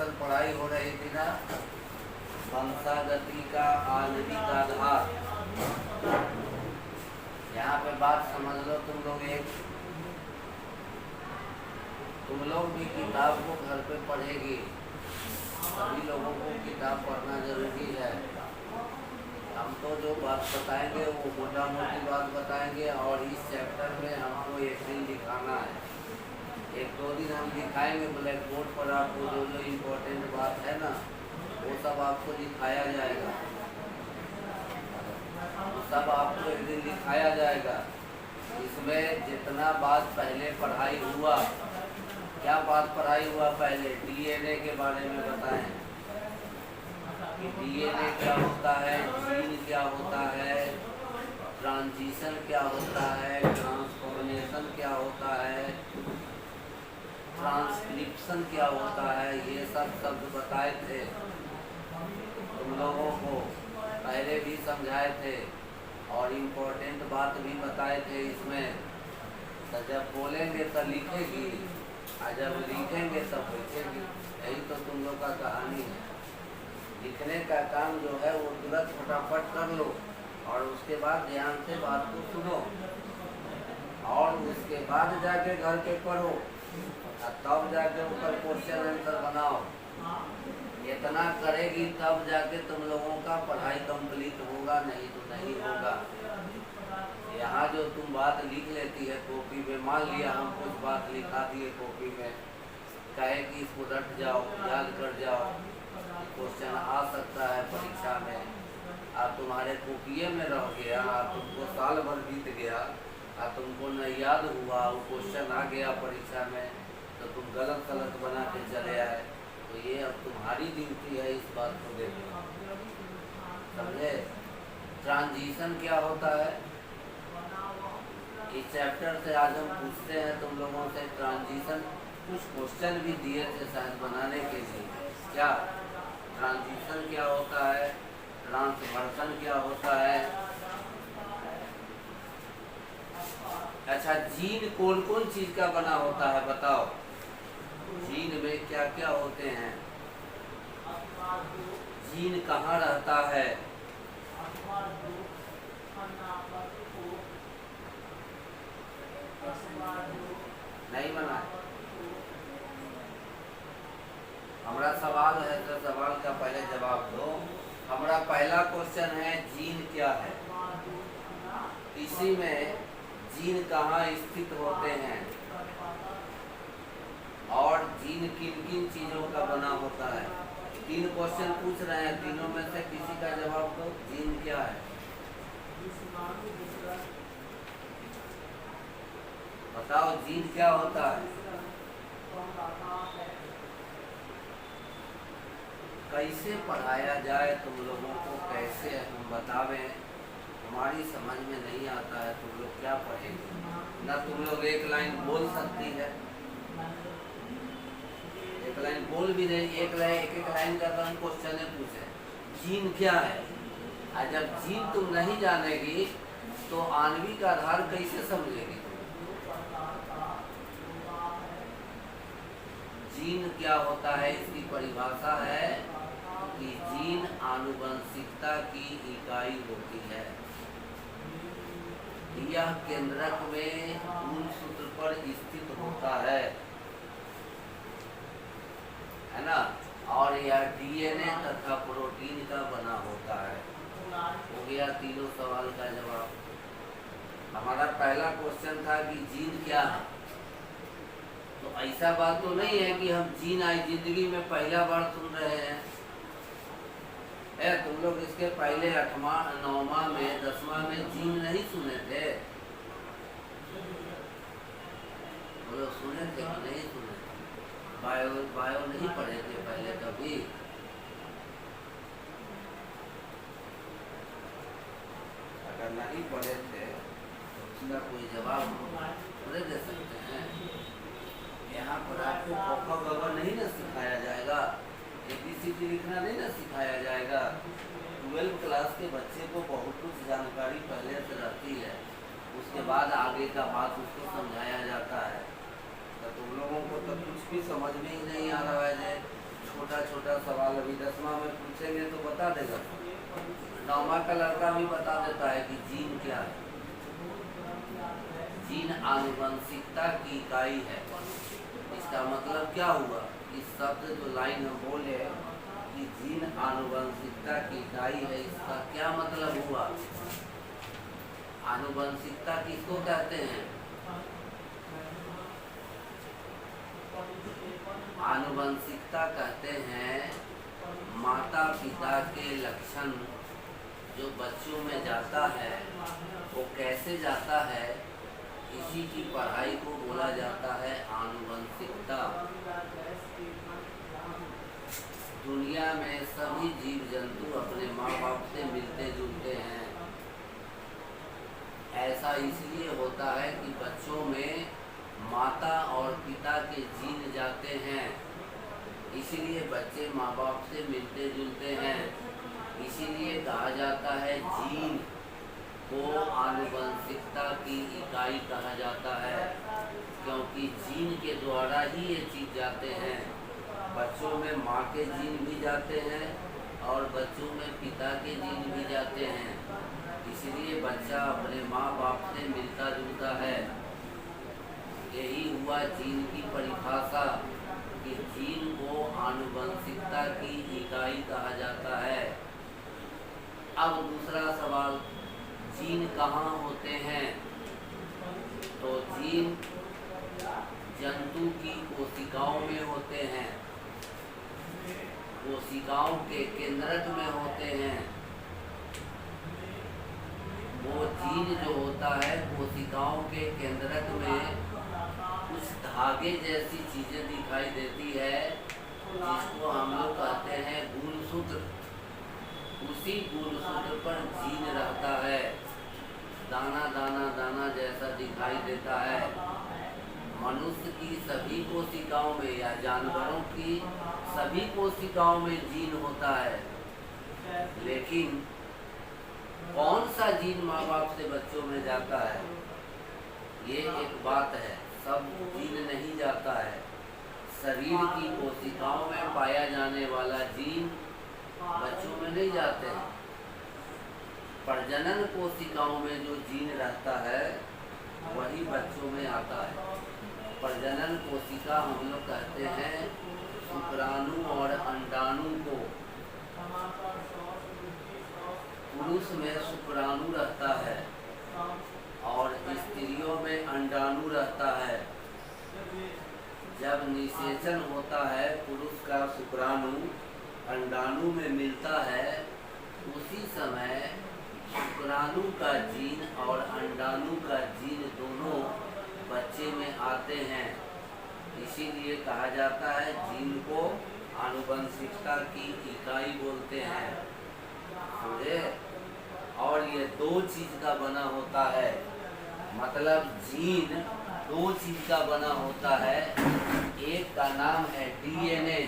Special पढ़ाई हो रही थी ना, वंशागति का आणविक आधार। यहाँ पे बात समझ लो तुम लोग भी किताब को घर पे पढ़ेगी। सभी लोगों को किताब पढ़ना जरूरी है। हम तो जो बात बताएंगे वो मोटा मोटी बात बताएंगे, और इस चैप्टर में हमको एक दिन दिखाना है। एक दो दिन हम दिखाएंगे ब्लैक बोर्ड पर, आपको जो जो इम्पोर्टेंट बात है ना वो सब आपको दिखाया जाएगा। वो सब आपको एक दिन दिखाया जाएगा। इसमें जितना बात पहले पढ़ाई हुआ, क्या बात पढ़ाई हुआ पहले, डीएनए के बारे में बताएं कि डीएनए क्या होता है, जीन क्या होता है, ट्रांजिशन क्या होता है, ट्रांसफॉर्मेशन क्या होता है, ट्रांसक्रिप्शन क्या होता है, ये सब शब्द बताए थे तुम लोगों को, पहले भी समझाए थे और इम्पोर्टेंट बात भी बताए थे इसमें। तो जब बोलेंगे तो लिखेगी, और जब लिखेंगे तब लिखेगी। यही तो तुम लोग का कहानी है। लिखने का काम जो है वो तुरंत फटाफट कर लो, और उसके बाद ध्यान से बात को सुनो, और उसके बाद जाके घर के पढ़ो, और तब जाके ऊपर क्वेश्चन आंसर बनाओ। इतना करेगी तब जाके तुम लोगों का पढ़ाई कंप्लीट होगा, नहीं तो नहीं होगा। यहाँ जो तुम बात लिख लेती है कॉपी में, मान लिया हम कुछ बात लिखा दिए कॉपी में, कहे कि इसको रट जाओ, याद कर जाओ, क्वेश्चन आ सकता है परीक्षा में, आप तुम्हारे कॉपिए में रह गया, तुमको साल भर बीत गया और तुमको न याद हुआ, वो क्वेश्चन आ गया परीक्षा में तो तुम गलत सलत बना के चले आए। तो ये अब तुम्हारी ड्यूटी है इस बात को देखना, समझे। ट्रांजिशन क्या होता है, इस चैप्टर से आज हम पूछते हैं तुम लोगों से ट्रांजिशन। कुछ क्वेश्चन भी दिए थे शायद बनाने के लिए। क्या ट्रांजिशन क्या होता है, ट्रांसवर्सन क्या होता है, अच्छा जीन कौन कौन चीज का बना होता है बताओ, जीन में क्या क्या होते हैं, जीन कहाँ रहता है, नहीं बना। हमारा सवाल है तो सवाल का पहले जवाब दो। हमारा पहला क्वेश्चन है जीन क्या है, इसी में जीन कहाँ स्थित होते हैं, और जीन किन किन चीजों का बना होता है। तीन क्वेश्चन पूछ रहे हैं, तीनों में से किसी का जवाब दो। जीन क्या है बताओ, जीन क्या होता है, कैसे पढ़ाया जाए तुम लोगों को, कैसे हम बतावें, हमारी समझ में नहीं आता है, तुम लोग क्या पढ़ेंगे ना। तुम लोग एक लाइन बोल सकती है, एक लाइन बोल भी नहीं, एक लाइन का तो हम क्वेश्चन पूछे जीन क्या है। और जब जीन तुम नहीं जानेगी तो आणविक आधार कैसे समझेगी। जीन क्या होता है, इसकी परिभाषा है कि जीन आनुवंशिकता की इकाई होती है। यह केंद्रक में मूल सूत्र पर स्थित होता है ना, और यह डीएनए तथा प्रोटीन का बना होता है। हो गया तीनों सवाल का जवाब। हमारा पहला क्वेश्चन था कि जीन क्या है। तो ऐसा बात तो नहीं है कि हम जीन आई जिंदगी में पहला बार सुन रहे हैं। तुम लोग इसके पहले 8वां 9वां में 10वां में जीन नहीं सुने थे, वो लोग सुने थे कि नहीं सुने, बायो नहीं पढ़े थे पहले कभी। अगर नहीं पढ़े थे तो उसका कोई जवाब नहीं दे सकते हैं। यहाँ पर आपको क ख ग नहीं ना सिखाया जाएगा, ABCD लिखना नहीं ना सिखाया जाएगा। 12वीं क्लास के बच्चे को बहुत कुछ जानकारी पहले से रहती है, उसके बाद आगे का बात उसको समझाया जाता है। तो तुम लोगों को तो कुछ भी समझ में ही नहीं आ रहा है। छोटा छोटा सवाल अभी 10वां में पूछेंगे तो बता देगा। 9वां का लड़का भी बता देता है कि जीन क्या है। जीन आनुवंशिकता की इकाई है। इसका मतलब क्या हुआ? इस शब्द जो लाइन हम बोले कि जीन आनुवंशिकता की इकाई है, इसका क्या मतलब हुआ? आनुवंशिकता किसको कहते हैं? आनुवंशिकता कहते हैं माता पिता के लक्षण जो बच्चों में जाता है, वो कैसे जाता है, इसी की पढ़ाई को बोला जाता है आनुवंशिकता। दुनिया में सभी जीव जंतु अपने माँ बाप से मिलते जुलते हैं। ऐसा इसलिए होता है कि बच्चों में माता और पिता के जीन जाते हैं, इसीलिए बच्चे माँ बाप से मिलते जुलते हैं। इसीलिए कहा जाता है जीन को आनुवंशिकता की इकाई कहा जाता है, क्योंकि जीन के द्वारा ही ये चीज़ जाते हैं। बच्चों में माँ के जीन भी जाते हैं और बच्चों में पिता के जीन भी जाते हैं। इसलिए बच्चा अपने माँ बाप से मिलता जुलता है। यही हुआ जीन की परिभाषा कि जीन को आनुवंशिकता की इकाई कहा जाता है। अब दूसरा सवाल, जीन कहाँ होते हैं? तो जीन जंतु की कोशिकाओं में होते हैं, कोशिकाओं के केंद्रक में होते हैं। वो जीन जो होता है कोशिकाओं के केंद्रक में कुछ धागे जैसी चीजें दिखाई देती है, जिसको हम लोग कहते हैं गुणसूत्र। उसी गुणसूत्र पर जीन रहता है, दाना दाना दाना जैसा दिखाई देता है। मनुष्य की सभी कोशिकाओं में या जानवरों की सभी कोशिकाओं में जीन होता है, लेकिन कौन सा जीन माँ बाप से बच्चों में जाता है, ये एक बात है। सब जीन नहीं जाता है। शरीर की कोशिकाओं में पाया जाने वाला जीन बच्चों में नहीं जाते हैं। प्रजनन कोशिकाओं में जो जीन रहता है वही बच्चों में आता है। प्रजनन कोशिका हम लोग कहते हैं शुक्राणु और अंडाणु को। पुरुष में शुक्राणु रहता है और स्त्रियों में अंडाणु रहता है। जब निषेचन होता है पुरुष का शुक्राणु अंडाणु में मिलता है, उसी समय शुक्राणु का जीन और अंडाणु का जीन दोनों बच्चे में आते हैं। इसीलिए कहा जाता है जीन को आनुवंशिकता की इकाई बोलते हैं। समझे? और ये दो चीज का बना होता है, मतलब जीन दो चीज का बना होता है। एक का नाम है डीएनए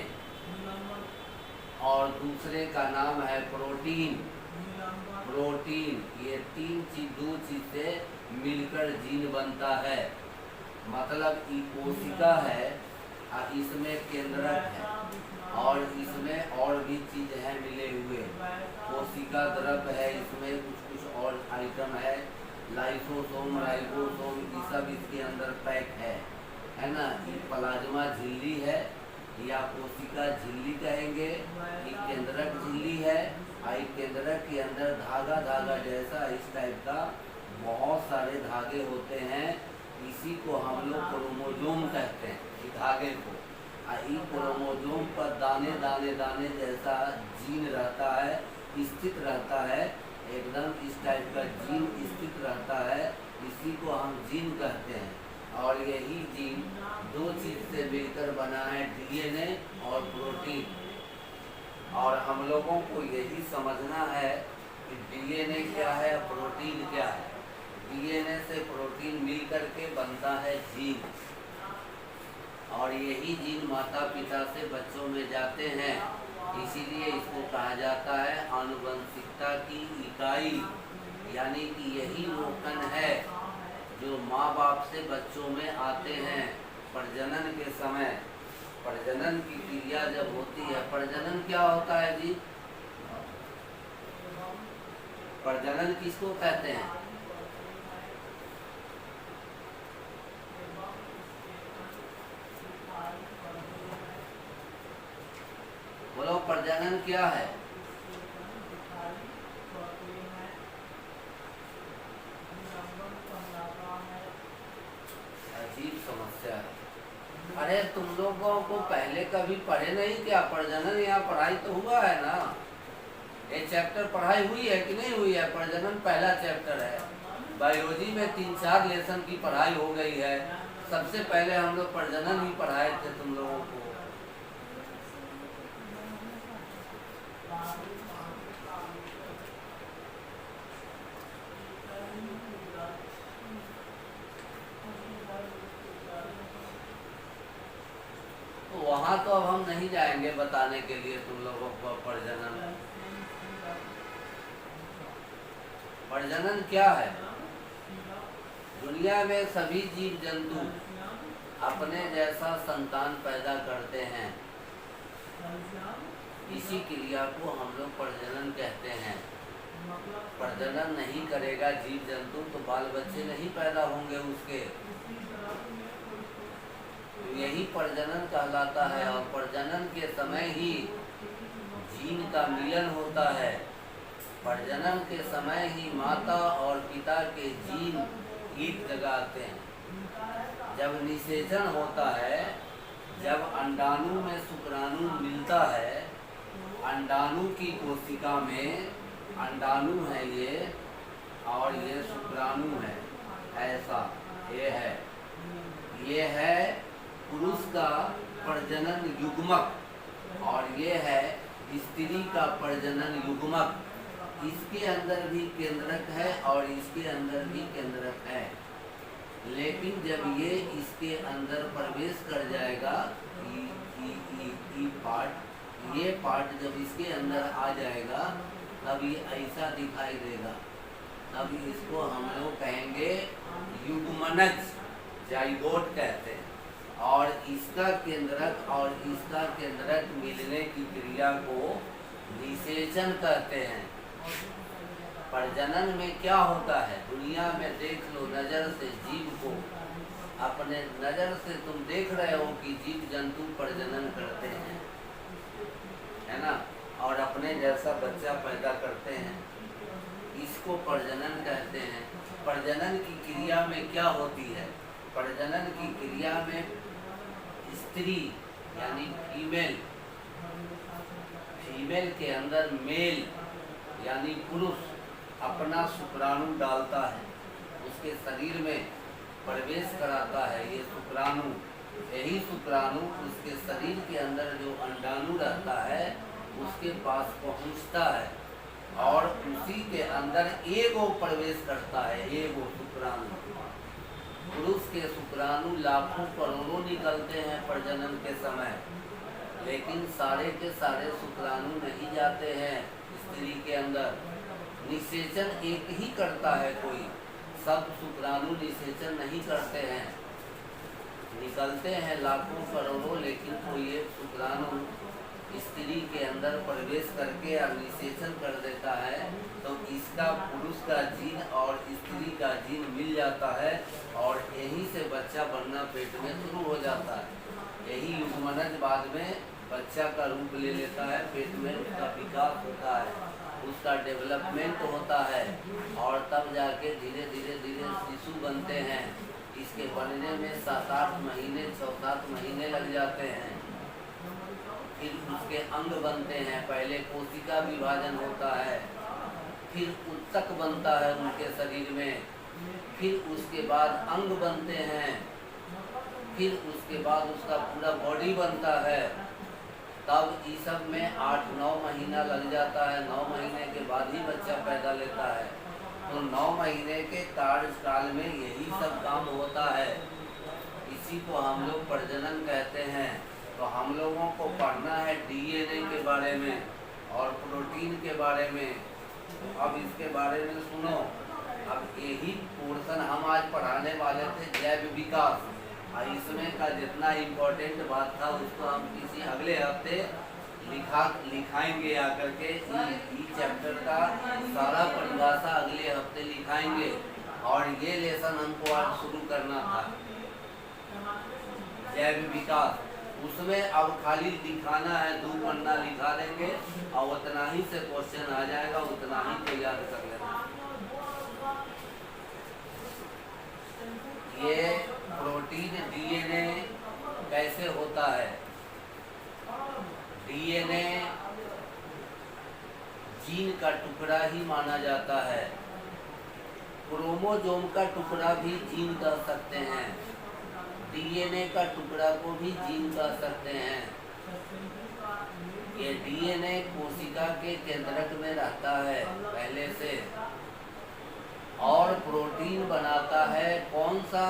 और दूसरे का नाम है प्रोटीन। ये दो चीज से मिलकर जीन बनता है। मतलब ये कोशिका है, इसमें केंद्रक है और इसमें और भी चीज है मिले हुए। कोशिका द्रव है, इसमें कुछ और आइटम है, लाइसोसोम राइबोसोम, ये सब इसके अंदर पैक है ना। ये प्लाज्मा झिल्ली है या कोशिका झिल्ली कहेंगे, ये केंद्रक झिल्ली है। आई केंद्रक के अंदर धागा धागा जैसा इस टाइप का बहुत सारे धागे होते हैं। इसी को हम लोग क्रोमोसोम कहते हैं, इस धागे को। इस क्रोमोसोम पर दाने दाने दाने जैसा जीन रहता है, स्थित रहता है, एकदम इस टाइप का जीन स्थित रहता है। इसी को हम जीन कहते हैं। और यही जीन दो चीज से मिलकर बना है, डीएनए और प्रोटीन। और हम लोगों को यही समझना है कि डीएनए क्या है, प्रोटीन क्या है। डीएनए से प्रोटीन मिल करके बनता है जीन, और यही जीन माता पिता से बच्चों में जाते हैं। इसीलिए इसको कहा जाता है आनुवंशिकता की इकाई। यानी कि यही वो कण है जो माँ बाप से बच्चों में आते हैं प्रजनन के समय। प्रजनन की क्रिया जब होती है, प्रजनन क्या होता है जी? प्रजनन किसको कहते हैं? बोलो, प्रजनन क्या है? अजीब समस्या है। अरे तुम लोगों को पहले कभी पढ़े नहीं क्या प्रजनन? यहाँ पढ़ाई तो हुआ है ना, ये चैप्टर पढ़ाई हुई है कि नहीं हुई है? प्रजनन पहला चैप्टर है। बायोलॉजी में 3-4 लेसन की पढ़ाई हो गई है। सबसे पहले हम लोग प्रजनन ही पढ़ाए थे तुम लोगों को। तो वहाँ तो अब हम नहीं जाएंगे बताने के लिए तुम लोगों को प्रजनन। प्रजनन क्या है? दुनिया में सभी जीव जंतु अपने जैसा संतान पैदा करते हैं। इसी क्रिया को हम लोग प्रजनन कहते हैं। प्रजनन नहीं करेगा जीव जंतु तो बाल बच्चे नहीं पैदा होंगे उसके, तो यही प्रजनन कहलाता है। और प्रजनन के समय ही जीन का मिलन होता है। प्रजनन के समय ही माता और पिता के जीन गीत जगाते हैं। जब निषेचन होता है, जब अंडाणु में शुक्राणु मिलता है, अंडाणु की कोशिका में अंडाणु है ये और ये शुक्राणु है, ऐसा ये है पुरुष का प्रजनन युग्मक और ये है स्त्री का प्रजनन युग्मक। इसके अंदर भी केंद्रक है और इसके अंदर भी केंद्रक है, लेकिन जब ये इसके अंदर प्रवेश कर जाएगा, ये पार्ट जब इसके अंदर आ जाएगा तब ये ऐसा दिखाई देगा। तब इसको हम लोग कहेंगे युग्मनज, जाइगोट कहते हैं। और इसका केंद्रक और इसका केंद्रक मिलने की क्रिया को निषेचन कहते हैं। प्रजनन में क्या होता है? दुनिया में देख लो नजर से, जीव को अपने नजर से तुम देख रहे हो कि जीव जंतु प्रजनन करते हैं, है ना, और अपने जैसा बच्चा पैदा करते हैं। इसको प्रजनन कहते हैं। प्रजनन की क्रिया में क्या होती है? प्रजनन की क्रिया में स्त्री यानी फीमेल के अंदर मेल यानी पुरुष अपना शुक्राणु डालता है, उसके शरीर में प्रवेश कराता है। ये शुक्राणु, यही शुक्राणु उसके शरीर के अंदर जो अंडाणु रहता है उसके पास पहुंचता है और उसी के अंदर एगो प्रवेश करता है, एगो शुक्राणु। पुरुष के शुक्राणु लाखों करोड़ों निकलते हैं प्रजनन के समय, लेकिन सारे के सारे शुक्राणु नहीं जाते हैं स्त्री के अंदर। निषेचन एक ही करता है कोई, सब शुक्राणु निषेचन नहीं करते हैं। निकलते हैं लाखों करोड़ों, लेकिन कोई एक शुक्राणु स्त्री के अंदर प्रवेश करके और निषेचन कर देता है, तो इसका पुरुष का जीन और स्त्री का जीन मिल जाता है और यहीं से बच्चा बनना पेट में शुरू हो जाता है। यही युग्मनज बाद में बच्चा का रूप ले लेता है, पेट में उसका विकास होता है, उसका डेवलपमेंट होता है और तब जाके धीरे धीरे शिशु बनते हैं। इसके बनने में 7-8 महीने 6-7 महीने लग जाते हैं। फिर उसके अंग बनते हैं, पहले कोशिका विभाजन होता है, फिर उत्तक बनता है उनके शरीर में, फिर उसके बाद अंग बनते हैं, फिर उसके बाद उसका पूरा बॉडी बनता है। तब इस सब में 8-9 महीना लग जाता है। 9 महीने के बाद ही बच्चा पैदा लेता है। तो 9 महीने के कार्यकाल में यही सब काम होता है। इसी को हम लोग प्रजनन कहते हैं। तो हम लोगों को पढ़ना है डीएनए के बारे में और प्रोटीन के बारे में। अब इसके बारे में सुनो। अब यही पोर्शन हम आज पढ़ाने वाले थे, जैव विकास। और इसमें का जितना इम्पोर्टेंट बात था उसको हम किसी अगले हफ्ते लिखाएंगे आकर के। ई चैप्टर का सारा परिभाषा अगले हफ्ते लिखाएंगे और ये लेसन हमको आज शुरू करना था, जैव विकास। उसमें अब खाली लिखाना है, 2 पन्ना लिखा देंगे और उतना ही से क्वेश्चन आ जाएगा, उतना ही को याद कर लेना। ये प्रोटीन डीएनए कैसे होता है? डीएनए जीन का टुकड़ा ही माना जाता है। क्रोमोसोम का टुकड़ा भी जीन कह सकते हैं, डीएनए का टुकड़ा को भी जीन कह सकते हैं। ये डीएनए कोशिका के केंद्रक में रहता है पहले से और प्रोटीन बनाता है। कौन सा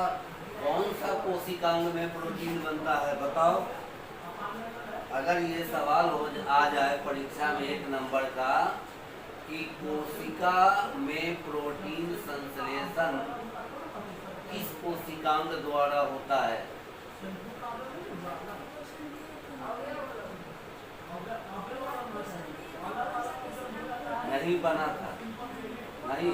कोशिकांग में प्रोटीन बनता है बताओ? अगर ये सवाल आ जाए परीक्षा में 1 नंबर का कि कोशिका में प्रोटीन संश्लेषण किस कोशिकांग द्वारा होता है, नहीं बना था, नहीं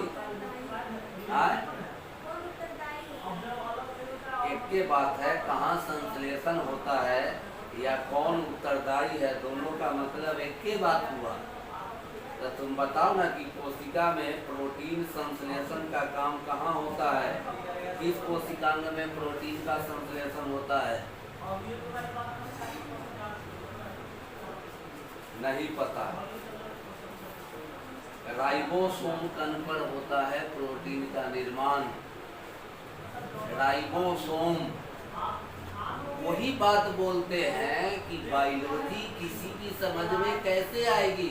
एक के बात है कहाँ संश्लेषण होता है या कौन उत्तरदायी है, दोनों का मतलब एक के बात हुआ। तो तुम बताओ ना कि कोशिका में प्रोटीन संश्लेषण का काम कहाँ होता है, किस कोशिकांग में प्रोटीन का संश्लेषण होता है? नहीं पता। राइबोसोम कण पर होता है प्रोटीन का निर्माण। राइबोसोम वही बात बोलते हैं कि बायोलॉजी किसी की समझ में कैसे आएगी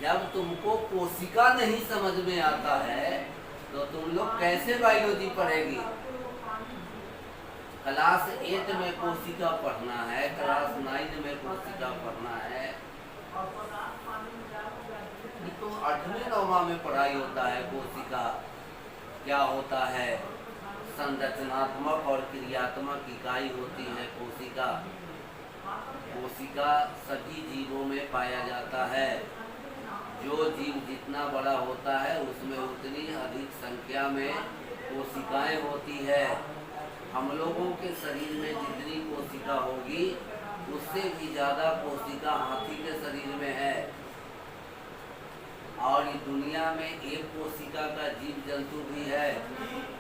जब तुमको कोशिका नहीं समझ में आता है, तो तुम लोग कैसे बायोलॉजी पढ़ेगी? क्लास 8 में कोशिका पढ़ना है, क्लास 9 में कोशिका पढ़ना है, तो 8वें 9वां में पढ़ाई होता है। कोशिका क्या होता है, संरचनात्मक और क्रियात्मक इकाई होती है कोशिका। कोशिका सभी जीवों में पाया जाता है। जो जीव जितना बड़ा होता है उसमें उतनी अधिक संख्या में कोशिकाएं होती है। हम लोगों के शरीर में जितनी कोशिका होगी उससे भी ज़्यादा कोशिका हाथी के शरीर में है। और इस दुनिया में एक कोशिका का जीव जंतु भी है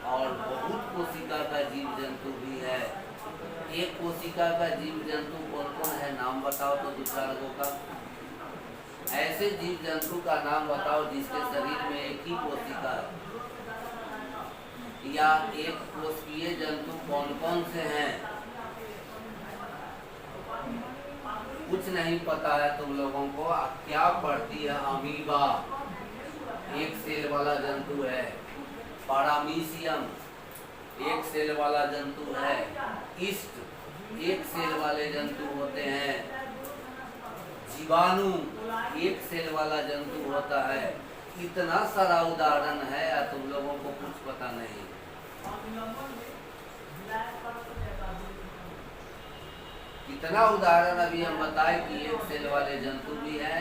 और बहुत कोशिका का जीव जंतु भी है। एक कोशिका का जीव जंतु कौन कौन है, नाम बताओ तो 2-4 लोगों का। ऐसे जीव जंतु का नाम बताओ जिसके शरीर में एक ही कोशिका है, या एक कोशिकीय जंतु कौन कौन से हैं? कुछ नहीं पता है तुम लोगों को। क्या पढ़ती है? अमीबा एक सेल वाला जंतु है, पैरामीशियम एक सेल वाला जंतु है, ईस्ट एक सेल वाले जंतु होते हैं, जीवाणु एक सेल वाला जंतु होता है। इतना सारा उदाहरण है या तुम लोगों को कुछ पता नहीं? इतना उदाहरण अभी हम बताए कि एक सेल वाले जंतु भी है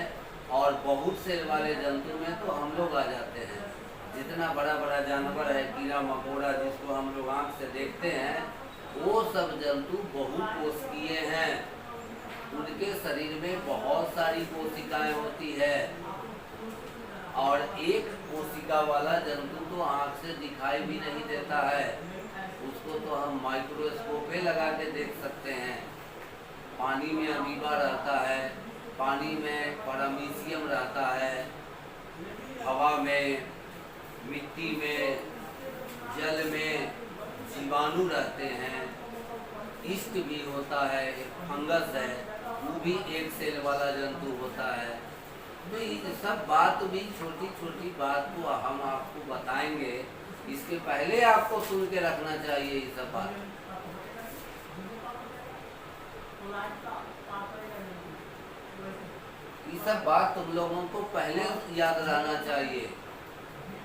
और बहुत सेल वाले जंतु में तो हम लोग आ जाते हैं। जितना बड़ा बड़ा जानवर है, कीड़ा मकोड़ा जिसको हम लोग आँख से देखते हैं, वो सब जंतु बहुत कोशिकीय हैं। उनके शरीर में बहुत सारी कोशिकाएं होती है और एक कोशिका वाला जंतु तो आँख से दिखाई भी नहीं देता है, उसको तो हम माइक्रोस्कोप पे लगा के देख सकते हैं। पानी में अमीबा रहता है, पानी में पैरामीशियम रहता है, हवा में, मिट्टी में, जल में जीवाणु रहते हैं, ईस्ट भी होता है, एक फंगस है, वो भी एक सेल वाला जंतु होता है। तो ये सब बात भी छोटी छोटी बात को हम आपको बताएंगे, इसके पहले आपको सुन के रखना चाहिए ये सब बात। ये सब बात तुम लोगों को पहले याद रहना चाहिए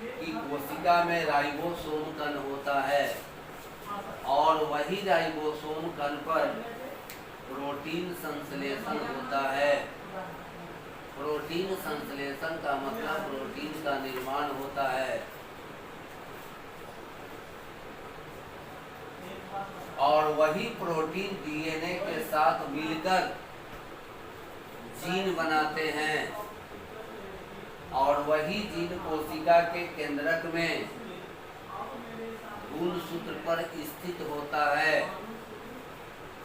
कि कोशिका में राइबोसोम कण होता है और वही राइबोसोम कण पर प्रोटीन संश्लेषण होता है। प्रोटीन संश्लेषण का मतलब प्रोटीन का निर्माण होता है। और वही प्रोटीन डीएनए के साथ मिलकर जीन बनाते हैं और वही जीन कोशिका के केंद्रक में गुणसूत्र पर स्थित होता है।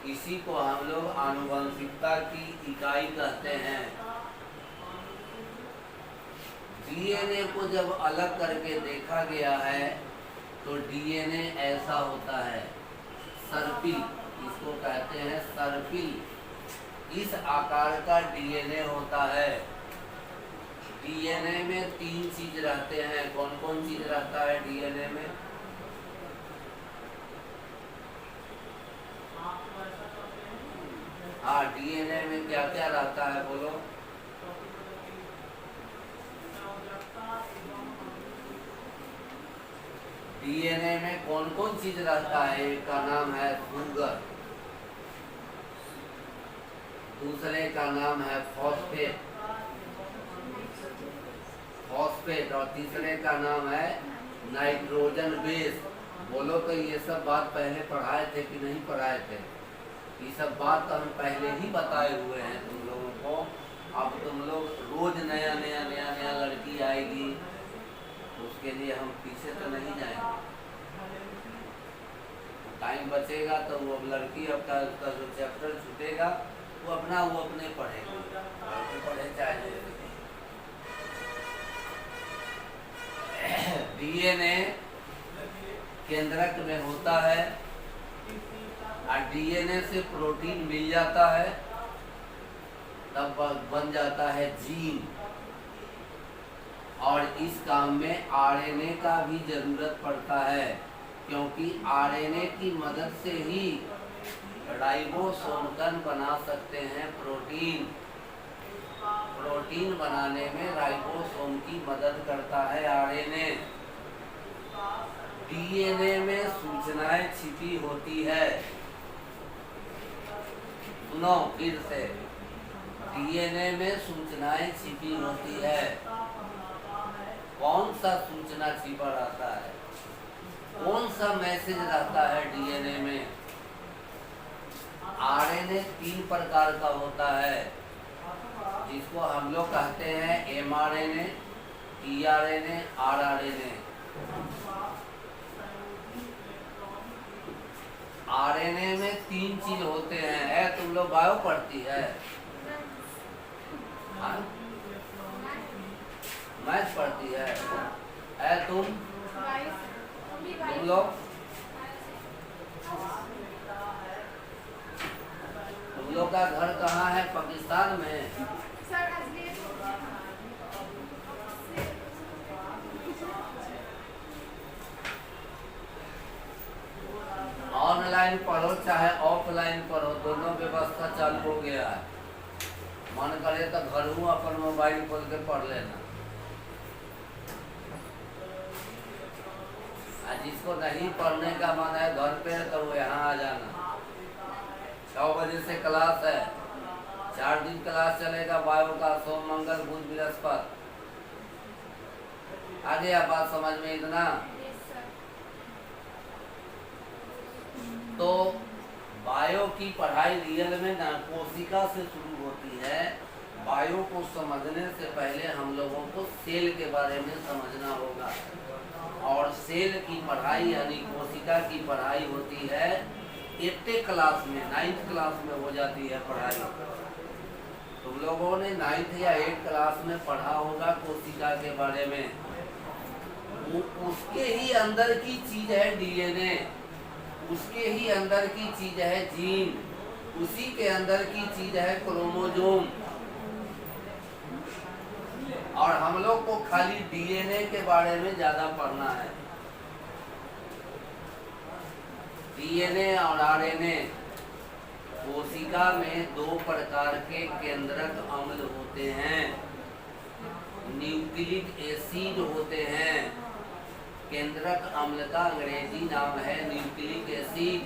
इसी को हम लोग आनुवंशिकता की इकाई कहते हैं। डीएनए को जब अलग करके देखा गया है तो डीएनए ऐसा होता है, सर्पिल, इसको कहते हैं सर्पिल। इस आकार का डीएनए होता है। डीएनए में 3 चीज रहते हैं। कौन कौन चीज रहता है डीएनए में? हाँ, डीएनए में क्या क्या रहता है बोलो? डीएनए में कौन कौन चीज रहता है? एक का नाम है सुगर, दूसरे का नाम है फॉस्फेट और तीसरे का नाम है नाइट्रोजन बेस। बोलो तो ये सब बात पहले पढ़ाए थे कि नहीं पढ़ाए थे? ये सब बात तो हम पहले ही बताए हुए हैं तुम लोगों को। अब तुम लोग रोज नया लड़की आएगी, उसके लिए हम पीछे तो नहीं जाएंगे। टाइम बचेगा तो वो लड़की अपना उसका जो चैप्टर छूटेगा वो अपने पढ़ेगी, पढ़े चाहे। डीएनए केंद्रक में होता है और डीएनए से प्रोटीन मिल जाता है, तब बन जाता है जीन। और इस काम में आरएनए का भी जरूरत पड़ता है, क्योंकि आरएनए की मदद से ही राइबोसोम कण बना सकते हैं प्रोटीन। प्रोटीन बनाने में राइबोसोम की मदद करता है आरएनए। डीएनए में सूचनाएं छिपी होती है। सुनो फिर से, डीएनए में सूचनाएं छिपी होती है। कौन सा सूचना छिपा रहता है? कौन सा मैसेज रहता है डीएनए में? आरएनए 3 प्रकार का होता है, जिसको हम लोग कहते हैं एमआरएनए, टीआरएनए, आरआरएनए। आरएनए में 3 चीज होते हैं। तुम लोग बायो पढ़ती है? मैथ पढ़ती है? तुम लोग तुम लोग का घर कहाँ है? पाकिस्तान में? ऑनलाइन पढ़ो चाहे ऑफलाइन पढ़ो, दोनों व्यवस्था चालू हो गया है। मन करे तो घर हूँ अपन मोबाइल खोल के पढ़ लेना। जिसको नहीं पढ़ने का मन है घर पे, तो वो यहाँ आ जाना। 6 बजे से क्लास है, 4 दिन क्लास चलेगा बायो का, सोम मंगल बुध बृहस्पति। आ गया बात समझ में इतना? तो बायो की पढ़ाई रियल में ना कोशिका से शुरू होती है। बायो को समझने से पहले हम लोगों को सेल के बारे में समझना होगा। और सेल की पढ़ाई यानी कोशिका की पढ़ाई होती है 8th क्लास में, 9th क्लास में हो जाती है पढ़ाई। तुम लोगों ने 9th या 8th क्लास में पढ़ा होगा कोशिका के बारे में। उसके ही अंदर की चीज है डीएनए, उसके ही अंदर की चीज है जीन, उसी के अंदर की चीज है क्रोमोसोम। और हम लोग को खाली डीएनए के बारे में ज्यादा पढ़ना है। डीएनए और आरएनए, कोशिका में 2 प्रकार के केंद्रक अम्ल होते हैं। न्यूक्लिक एसिड होते हैं केंद्रक अम्ल का अंग्रेजी नाम है न्यूक्लिक एसिड।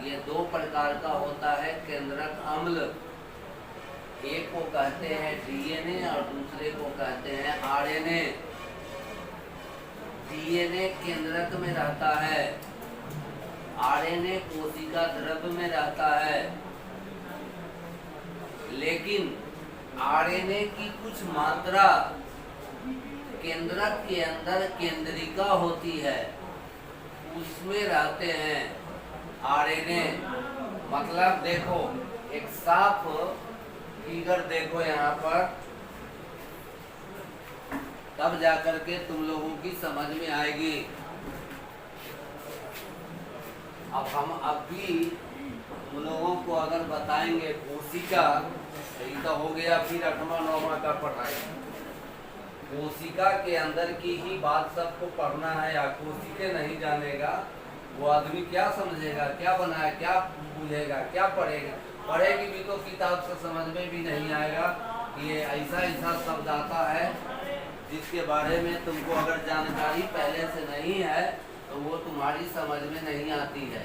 ये दो प्रकार का होता है केंद्रक अम्ल। एक को कहते हैं डीएनए और दूसरे को कहते हैं आरएनए। डीएनए केंद्रक में रहता है, आरएनए कोशिका द्रव्य में रहता है। लेकिन आरएनए की कुछ मात्रा केंद्रक के अंदर केंद्रिका होती है, उसमें रहते हैं आरएनए। मतलब देखो, एक साफ फिगर देखो यहाँ पर, तब जाकर के तुम लोगों की समझ में आएगी। अब हम अभी तुम लोगों को अगर बताएंगे कोशिका, यही तो हो गया फिर 8वां 9वां का पढ़ाई। कोशिका के अंदर की ही बात सबको पढ़ना है, या कोशिका नहीं जानेगा वो आदमी क्या समझेगा, क्या बनाए, क्या बुझेगा, क्या पढ़ेगा। पढ़ेगी भी तो किताब से समझ में भी नहीं आएगा कि ये ऐसा ऐसा शब्द आता है जिसके बारे में तुमको अगर जानकारी पहले से नहीं है तो वो तुम्हारी समझ में नहीं आती है।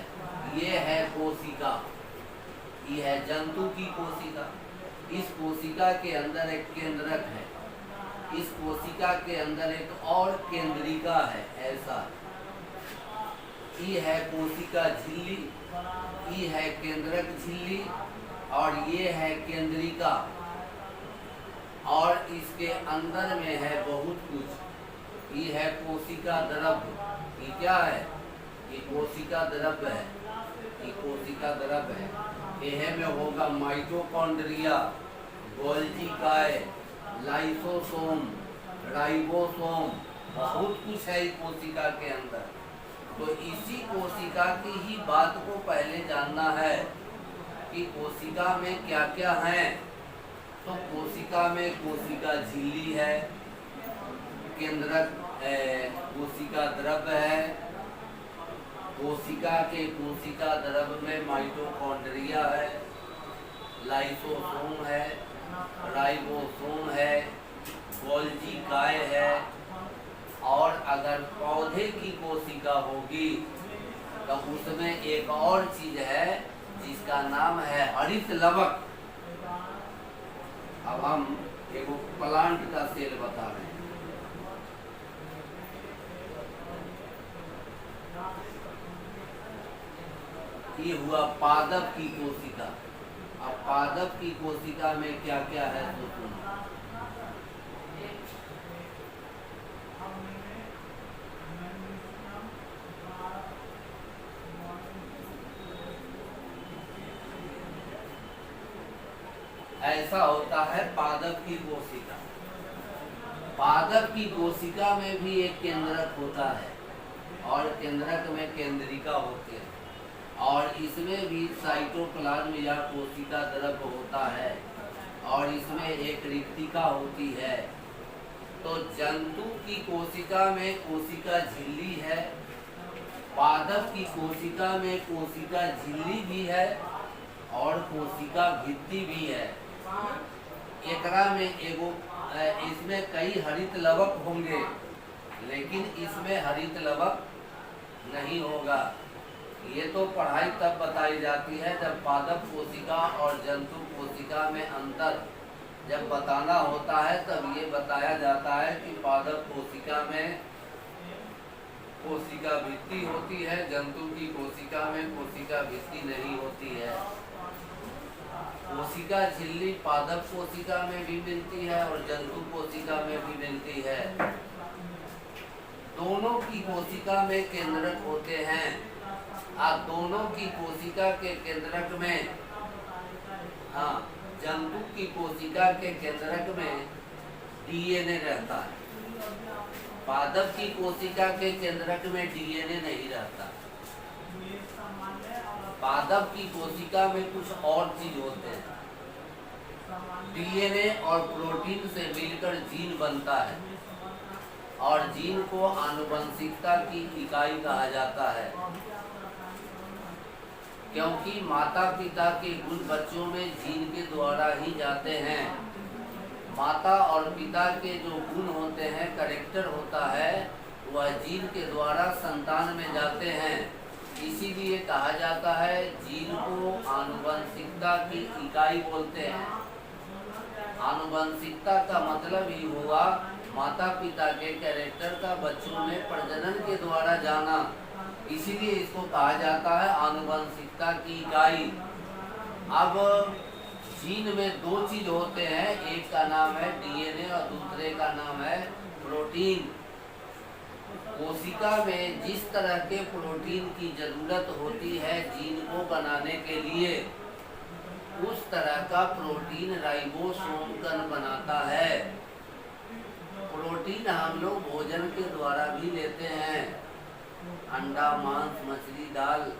ये है कोशिका, ये है जंतु की कोशिका। इस कोशिका के अंदर एक केंद्रक है, इस कोशिका के अंदर एक और केंद्रिका है। ऐसा ये है कोशिका झिल्ली, ये है केंद्रक झिल्ली और ये है केंद्रिका। और इसके अंदर में है बहुत कुछ। ये है कोशिका द्रव्य। ये क्या है? ये कोशिका द्रव्य है, ये कोशिका द्रव्य है। यह में होगा माइटोकॉन्ड्रिया, गोल्जी काय, लाइसोसोम, राइबोसोम, बहुत कुछ है इस कोशिका के अंदर। तो इसी कोशिका की ही बात को पहले जानना है कि कोशिका में क्या क्या है। तो कोशिका में कोशिका झिल्ली है, केंद्रक कोशिका द्रव्य है, कोशिका के कोशिका द्रव्य में माइटोकॉन्ड्रिया है, लाइसोसोम है, राइबोसोम है, गोल्जी काय है। और अगर पौधे की कोशिका होगी तो उसमें एक और चीज है जिसका नाम है हरित लवक। अब हम एक प्लांट का सेल बता रहे हैं। ये हुआ पादप की कोशिका। अब पादप की कोशिका में क्या क्या है तो सुनो। ऐसा होता है पादप की कोशिका। पादप की कोशिका में भी एक केंद्रक होता है और केंद्रक में केंद्रिका होती है, और इसमें भी साइटोप्लाज्म या कोशिका द्रव्य होता है, और इसमें एक रिक्तिका होती है। तो जंतु की कोशिका में कोशिका झिल्ली है, पादप की कोशिका में कोशिका झिल्ली भी है और कोशिका भित्ति भी है। एकरा में एगो इसमें कई हरित लवक होंगे, लेकिन इसमें हरित लवक नहीं होगा। ये तो पढ़ाई तब बताई जाती है जब पादप कोशिका और जंतु कोशिका में अंतर जब बताना होता है, तब ये बताया जाता है कि पादप कोशिका में कोशिका भित्ति होती है, जंतु की कोशिका में कोशिका भित्ति नहीं होती है। कोशिका झिल्ली पादप कोशिका में भी मिलती है और जंतु कोशिका में भी मिलती है। दोनों की कोशिका में केंद्रक होते हैं। आप दोनों की कोशिका के केंद्रक में, हाँ, जंतु की कोशिका के केंद्रक में डीएनए रहता है, पादप की कोशिका के केंद्रक में डीएनए नहीं रहता। पादप की कोशिका में कुछ और चीज होते हैं। डीएनए और प्रोटीन से मिलकर जीन बनता है, और जीन को आनुवंशिकता की इकाई कहा जाता है, क्योंकि माता पिता के गुण बच्चों में जीन के द्वारा ही जाते हैं। माता और पिता के जो गुण होते हैं, कैरेक्टर होता है, वह जीन के द्वारा संतान में जाते हैं। इसीलिए कहा जाता है जीन को आनुवंशिकता की इकाई बोलते हैं। आनुवंशिकता का मतलब ही हुआ माता पिता के कैरेक्टर का बच्चों में प्रजनन के द्वारा जाना। इसीलिए इसको कहा जाता है आनुवंशिकता की इकाई। अब जीन में दो चीज होते हैं, एक का नाम है डीएनए और दूसरे का नाम है प्रोटीन। कोशिका में जिस तरह के प्रोटीन की जरूरत होती है जीन को बनाने के लिए, उस तरह का प्रोटीन राइबोसोम कण बनाता है। प्रोटीन हम लोग भोजन के द्वारा भी लेते हैं। अंडा, मांस, मछली, दाल,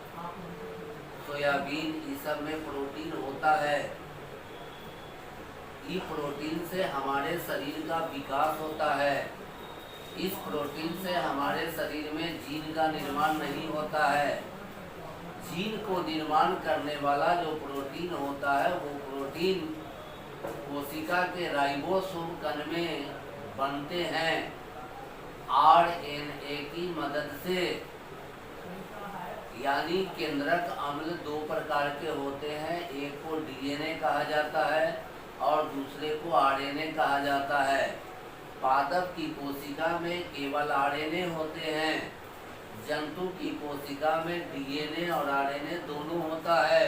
सोयाबीन, इस सब में प्रोटीन होता है। इस प्रोटीन से हमारे शरीर का विकास होता है। इस प्रोटीन से हमारे शरीर में जीन का निर्माण नहीं होता है। जीन को निर्माण करने वाला जो प्रोटीन होता है वो प्रोटीन कोशिका के राइबोसोम कण में बनते हैं आरएनए की मदद से। यानी केंद्रक अम्ल दो प्रकार के होते हैं, एक को डीएनए कहा जाता है और दूसरे को आरएनए कहा जाता है। पादप की कोशिका में केवल आरएनए होते हैं। जंतु की कोशिका में डीएनए और आरएनए दोनों होता है।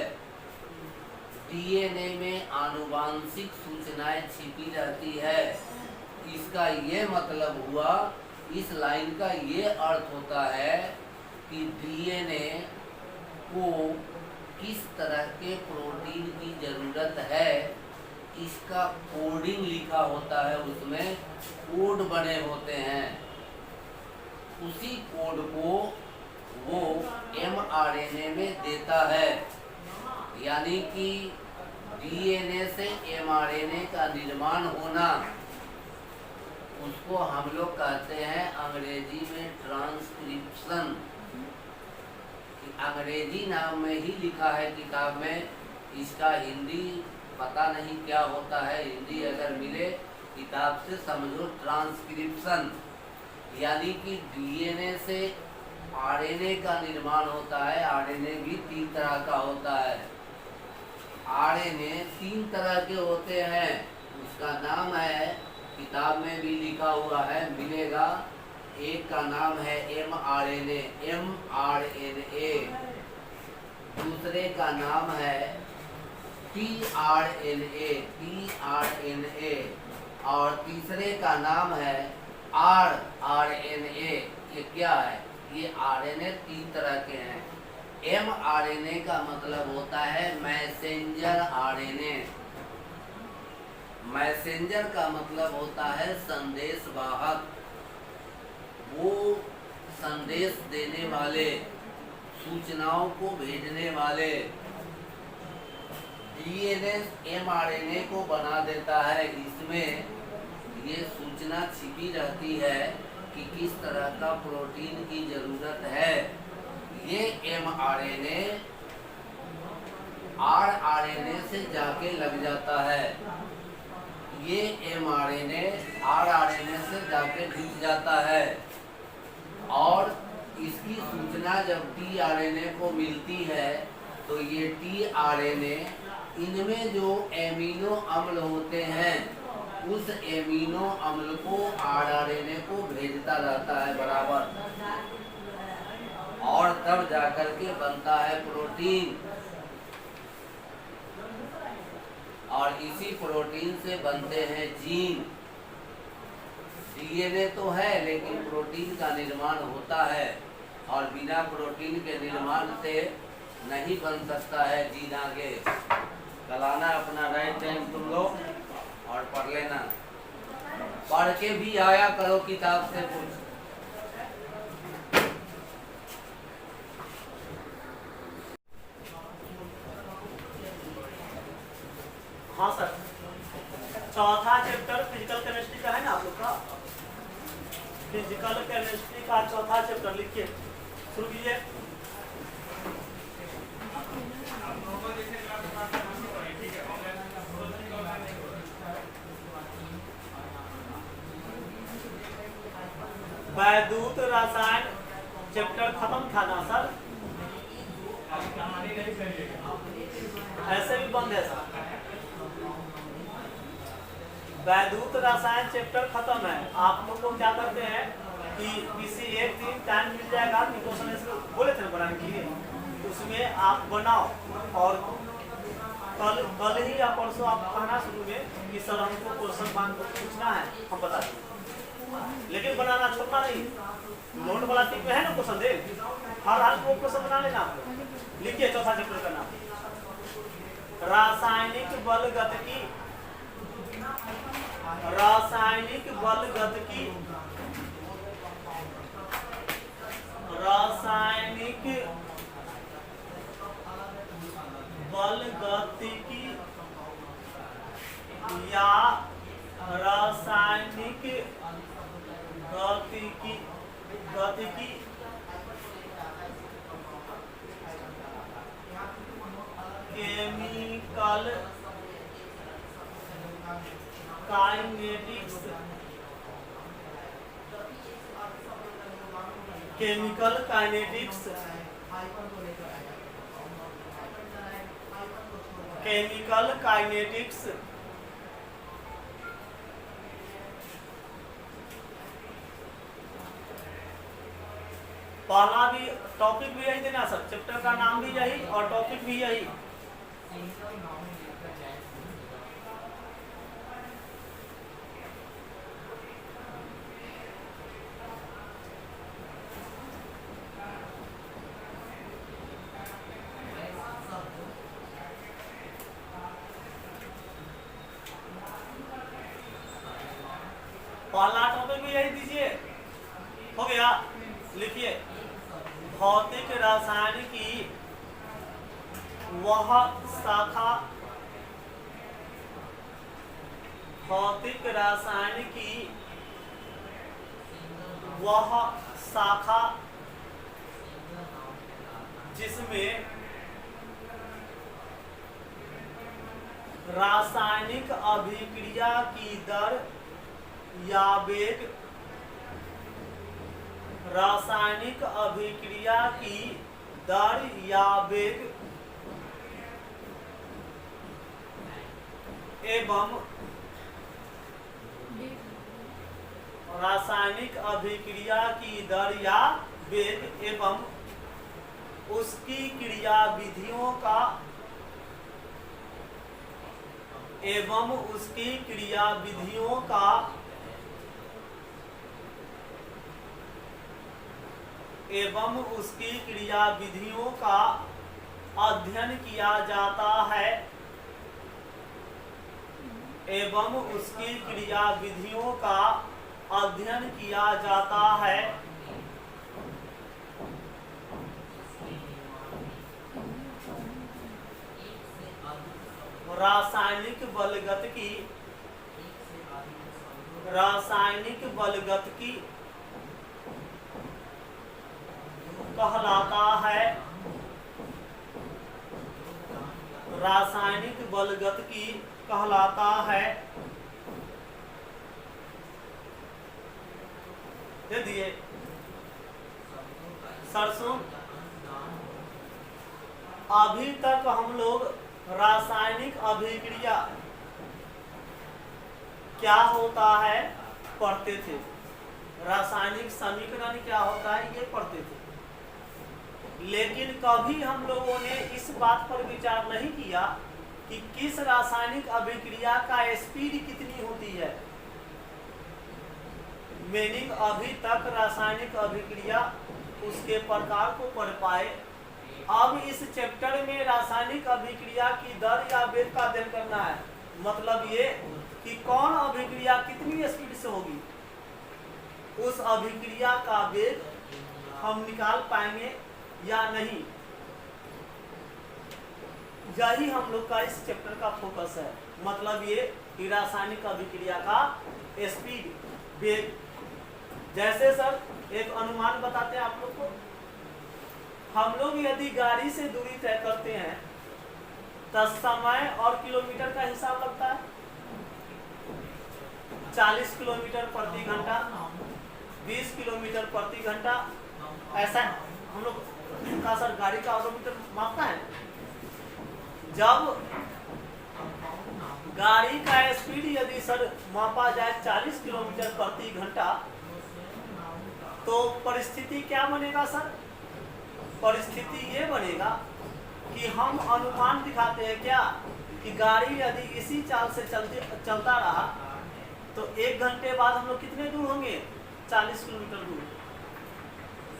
डीएनए में आनुवांशिक सूचनाएं छिपी रहती है। इसका ये मतलब हुआ, इस लाइन का ये अर्थ होता है कि डीएनए को किस तरह के प्रोटीन की जरूरत है, इसका कोडिंग लिखा होता है, उसमें कोड बने होते हैं। उसी कोड को वो एमआरएनए में देता है। यानी कि डीएनए से एमआरएनए का निर्माण होना, उसको हम लोग कहते हैं अंग्रेजी में ट्रांसक्रिप्शन। अंग्रेजी नाम में ही लिखा है किताब में, इसका हिंदी पता नहीं क्या होता है। हिंदी अगर मिले किताब से समझो ट्रांसक्रिप्शन। यानी कि डीएनए से आरएनए का निर्माण होता है। आरएनए भी 3 तरह का होता है। आरएनए 3 तरह के होते हैं। उसका नाम है, किताब में भी लिखा हुआ है, मिलेगा। एक का नाम है एमआरएनए, एमआरएनए। दूसरे का नाम है टीआरएनए, टीआरएनए। और तीसरे का नाम है आरआरएनए। ये क्या है? ये आरएनए 3 तरह के हैं। एमआरएनए का मतलब होता है मैसेंजर आरएनए। मैसेंजर का मतलब होता है संदेश वाहक। वो संदेश देने वाले, सूचनाओं को भेजने वाले। डीएनए एमआरएनए को बना देता है। इसमें ये सूचना छिपी रहती है कि किस तरह का प्रोटीन की जरूरत है। ये एमआरएनए आरआरएनए से जाके लग जाता है। ये एमआरएनए आरआरएनए से जाके जुड़ जाता है और इसकी सूचना जब टीआरएनए को मिलती है तो ये टीआरएनए, इनमें जो एमिनो अम्ल होते हैं उस एमिनो अम्ल को आरआरएनए को भेजता रहता है बराबर, और तब जाकर के बनता है प्रोटीन। और इसी प्रोटीन से बनते हैं जीन। डीएनए तो है लेकिन प्रोटीन का निर्माण होता है, और बिना प्रोटीन के निर्माण से नहीं बन सकता है जीन आगे। कल आना अपना राइट टाइम तुम लोग और पढ़ लेना। पढ़ के भी आया करो किताब से कुछ। हाँ सर, चौथा चैप्टर फिजिकल केमिस्ट्री का है ना आप लोग का? फिजिकल केमिस्ट्री का चौथा चैप्टर लिखिए, शुरू कीजिए। वैद्युत रसायन चैप्टर खत्म था ना सर? ऐसे भी बंद है सर। वैद्युत रसायन चैप्टर खत्म है। आप लोग को क्या करते हैं कि किसी एक दिन टाइम मिल जाएगा कि क्वेश्चन बोले थे बनाने के लिए, उसमें आप बनाओ और कल ही या परसों आप कहना शुरू में कि सर हमको क्वेश्चन बैंक को पूछना है, हम बता देंगे। लेकिन बनाना छोड़ना नहीं। नोट वाला टिक में है ना क्वेश्चन दे, हर हाल को क्वेश्चन बना लेना। लिखिए चौथा चैप्टर का नाम रासायनिक बल गतिकी। रासायनिक बल गतिकी। रासायनिक बल गतिकी या रासायनिक गतिकी chemical kinetics. Chemical kinetics. Chemical kinetics. पहला भी टॉपिक भी यही देना सर, चैप्टर का नाम भी यही और टॉपिक भी यही। पहला टॉपिक भी यही दीजिए। हो गया? लिखिए भौतिक रसायन की वह शाखा। भौतिक रसायन की वह शाखा जिसमें रासायनिक अभिक्रिया की दर या वेग। रासायनिक अभिक्रिया की दर या वेग एवं रासायनिक अभिक्रिया की दर या वेग एवं उसकी क्रियाविधियों का अध्ययन किया जाता है। रासायनिक बलगतिकी कहलाता है। रासायनिक बलगतिकी कहलाता है। दे दिए सरसों। अभी तक हम लोग रासायनिक अभिक्रिया क्या होता है पढ़ते थे। रासायनिक समीकरण क्या होता है ये पढ़ते थे। लेकिन कभी हम लोगों ने इस बात पर विचार नहीं किया कि किस रासायनिक अभिक्रिया का स्पीड कितनी होती है। मीनिंग अभी तक रासायनिक अभिक्रिया उसके प्रकार को पढ़ पाए। अब इस चैप्टर में रासायनिक अभिक्रिया की दर या वेग का अध्ययन करना है। मतलब ये कि कौन अभिक्रिया कितनी स्पीड से होगी, उस अभिक्रिया का वेग हम निकाल पाएंगे या नहीं। यही हम लोग का इस चैप्टर का फोकस है। मतलब ये कि रासायनिक अभिक्रिया का स्पीड, वेग। जैसे सर एक अनुमान बताते हैं आप लोग को। हम लोग यदि गाड़ी से दूरी तय करते हैं तो समय और किलोमीटर का हिसाब लगता है। 40 किलोमीटर प्रति घंटा 20 किलोमीटर प्रति घंटा। ऐसा हम लोग का सर गाड़ी का ऑडोमीटर मापता है। जब गाड़ी का स्पीड यदि सर मापा जाए 40 किलोमीटर प्रति घंटा, तो परिस्थिति क्या बनेगा सर? परिस्थिति ये बनेगा कि हम अनुमान दिखाते हैं क्या कि गाड़ी यदि इसी चाल से चलता रहा तो 1 घंटे बाद हम लोग कितने दूर होंगे? 40 किलोमीटर दूर।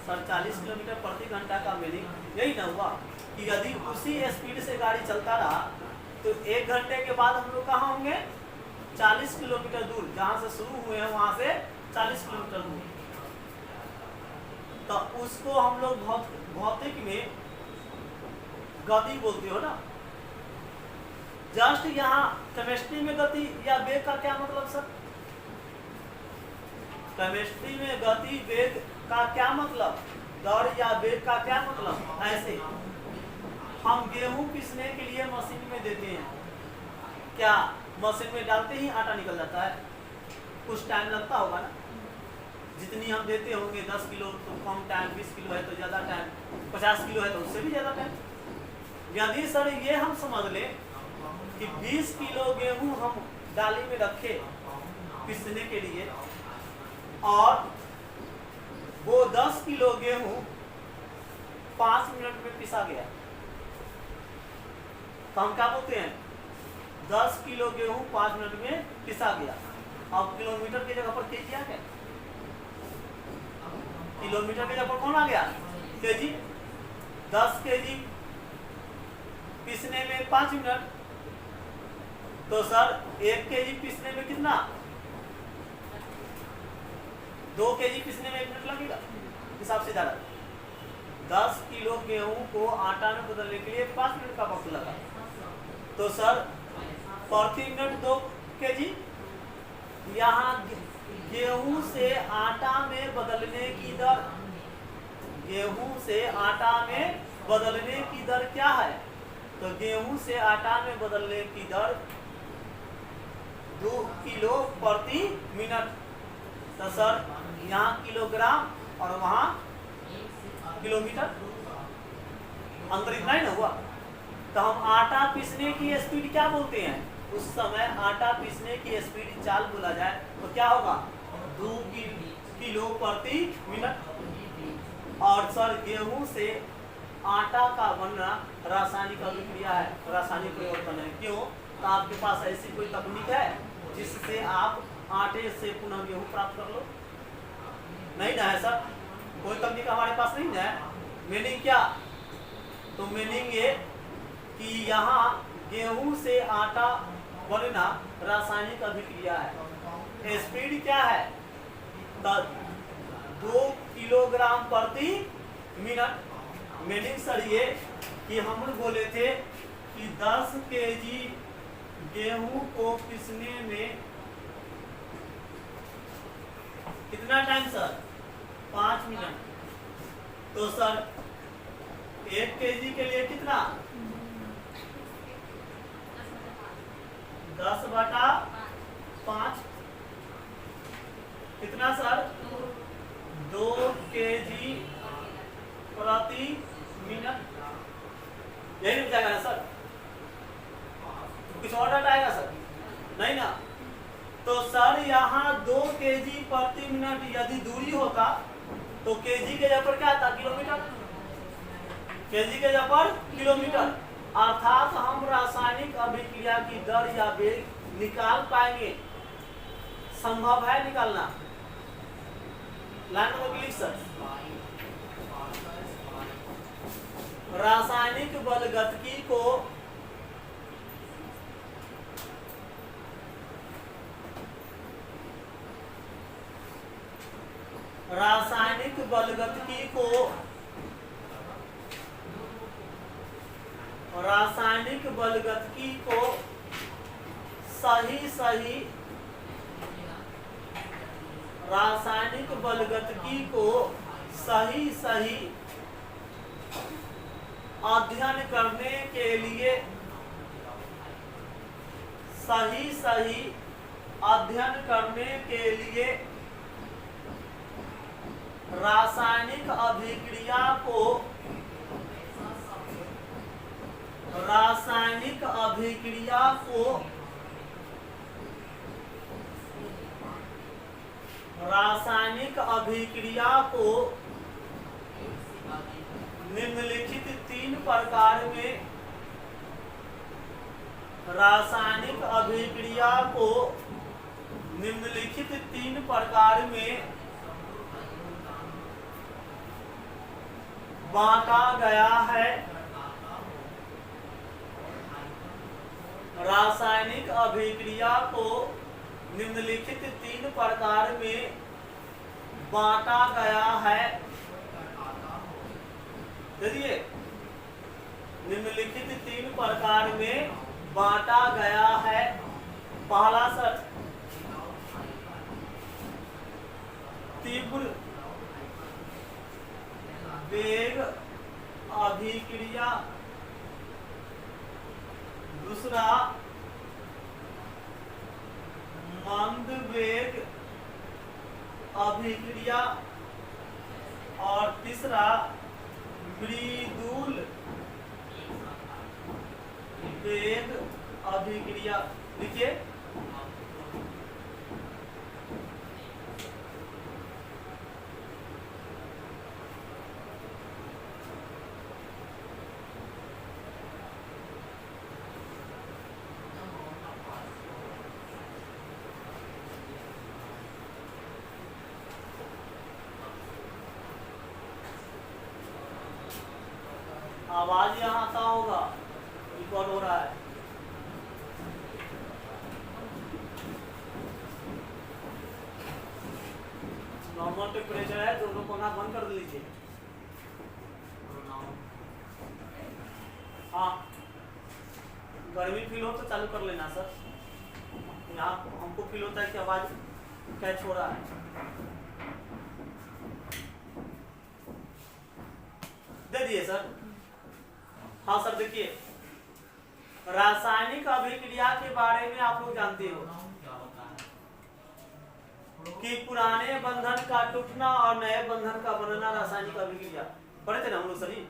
सर 40 किलोमीटर प्रति घंटा का मीनिंग यही ना हुआ कि यदि उसी स्पीड से गाड़ी चलता रहा तो 1 घंटे के बाद हम लोग कहाँ होंगे? 40 किलोमीटर दूर। जहाँ से शुरू हुए हैं वहाँ से 40 किलोमीटर दूर। तो उसको हम लोग भौतिक में गति बोलते हो ना। जस्ट यहाँ केमिस्ट्री में गति या वेग का क्या मतलब सर? केमिस्ट्री में गति वेग का क्या मतलब? दौड़ या वेग का क्या मतलब? ऐसे हम गेहूं पीसने के लिए मशीन में देते हैं, क्या मशीन में डालते ही आटा निकल जाता है? कुछ टाइम लगता होगा ना। जितनी हम देते होंगे 10 किलो तो कम टाइम, 20 किलो है तो ज़्यादा टाइम, 50 किलो है तो उससे भी ज़्यादा टाइम। यदि सर ये हम समझ लें कि 20 किलो गेहूं हम डाली में रखे पीसने के लिए और वो 10 किलो गेहूं 5 मिनट में पिसा गया, तो हम क्या बोलते हैं? 10 किलो गेहूं 5 मिनट में पिसा गया। अब किलोमीटर की जगह पर केजी आ गया। किलोमीटर की जगह पर कौन आ गया? केजी। 10 केजी पीसने में 5 मिनट, तो सर 1 केजी पीसने में कितना? 2 केजी पीसने में 1 मिनट लगेगा। हिसाब से ज़्यादा 10 किलो गेहूं को आटा में बदलने के लिए 5 मिनट का वक्त लगा। तो सर प्रति मिनट 2 केजी। यहाँ गेहूं से आटा में बदलने की दर, गेहूं से आटा में बदलने की दर क्या है? तो गेहूं से आटा में बदलने की दर 2 किलो प्रति मिनट। तो सर यहाँ किलोग्राम और वहाँ किलोमीटर, अंतर इतना ही ना हुआ। तो हम आटा पीसने की स्पीड क्या बोलते हैं? उस समय आटा पीसने की स्पीड चाल बोला जाए तो क्या होगा? 2 किलो प्रति मिनट। और सर गेहूं से आटा का बनना रासायनिक अभिक्रिया है, रासायनिक परिवर्तन है। क्यों? तो आपके पास ऐसी कोई तकनीक है जिससे आप आटे से पुनः गेहूं प्राप्त कर लो? नहीं ना है सर, कोई तकनीक हमारे पास नहीं है। मीनिंग क्या? तो मीनिंग ये कि यहाँ गेहूं से आटा बनना रासायनिक अभिक्रिया है। स्पीड क्या है? 2 किलोग्राम प्रति मिनट। मीनिंग सर ये कि हम बोले थे कि 10 केजी गेहूं को पीसने में कितना टाइम सर? 5 मिनट। तो सर 1 केजी के लिए कितना? 10/5 कितना सर? 2 केजी प्रति मिनट। यही नहीं जाएगा ना सर? कुछ और डाटा आएगा सर? नहीं ना। तो सर यहाँ 2 केजी प्रति मिनट यदि दूरी होता तो केजी के जगह पर क्या आता? किलोमीटर। केजी के जगह पर किलोमीटर। अर्थात हम रासायनिक अभिक्रिया की दर या वेग निकाल पाएंगे, संभव है निकालना। लाइन नंबर लिख सर। रासायनिक बलगतिकी को रासायनिक बलगतिकी को सही अध्ययन करने के लिए रासायनिक अभिक्रिया को रासायनिक अभिक्रिया को रासायनिक अभिक्रिया को निम्नलिखित तीन प्रकार में रासायनिक अभिक्रिया को निम्नलिखित तीन प्रकार में बांटा गया है। रासायनिक अभिक्रिया को निम्नलिखित तीन प्रकार में बांटा गया है। देखिए, निम्नलिखित तीन प्रकार में बांटा गया है। पहला सर तीव्र वेग अभिक्रिया, दूसरा मंद वेग अभिक्रिया और तीसरा मृदुल वेग अभिक्रिया। लिखिए, आवाज यहाँ आता होगा, रिकॉर्ड हो रहा है। नॉर्मल टेम्परेचर है, दोनों को ना बंद कर लीजिए। हाँ, गर्मी फील हो तो चालू कर लेना सर। यहाँ हमको फील होता है कि आवाज कैच हो रहा है। दे दिए सर। हाँ सर, देखिए, रासायनिक अभिक्रिया के बारे में आप लोग जानते हो कि पुराने बंधन का टूटना और नए बंधन का बनना रासायनिक अभिक्रिया। पढ़े थे ना हम लोग सभी?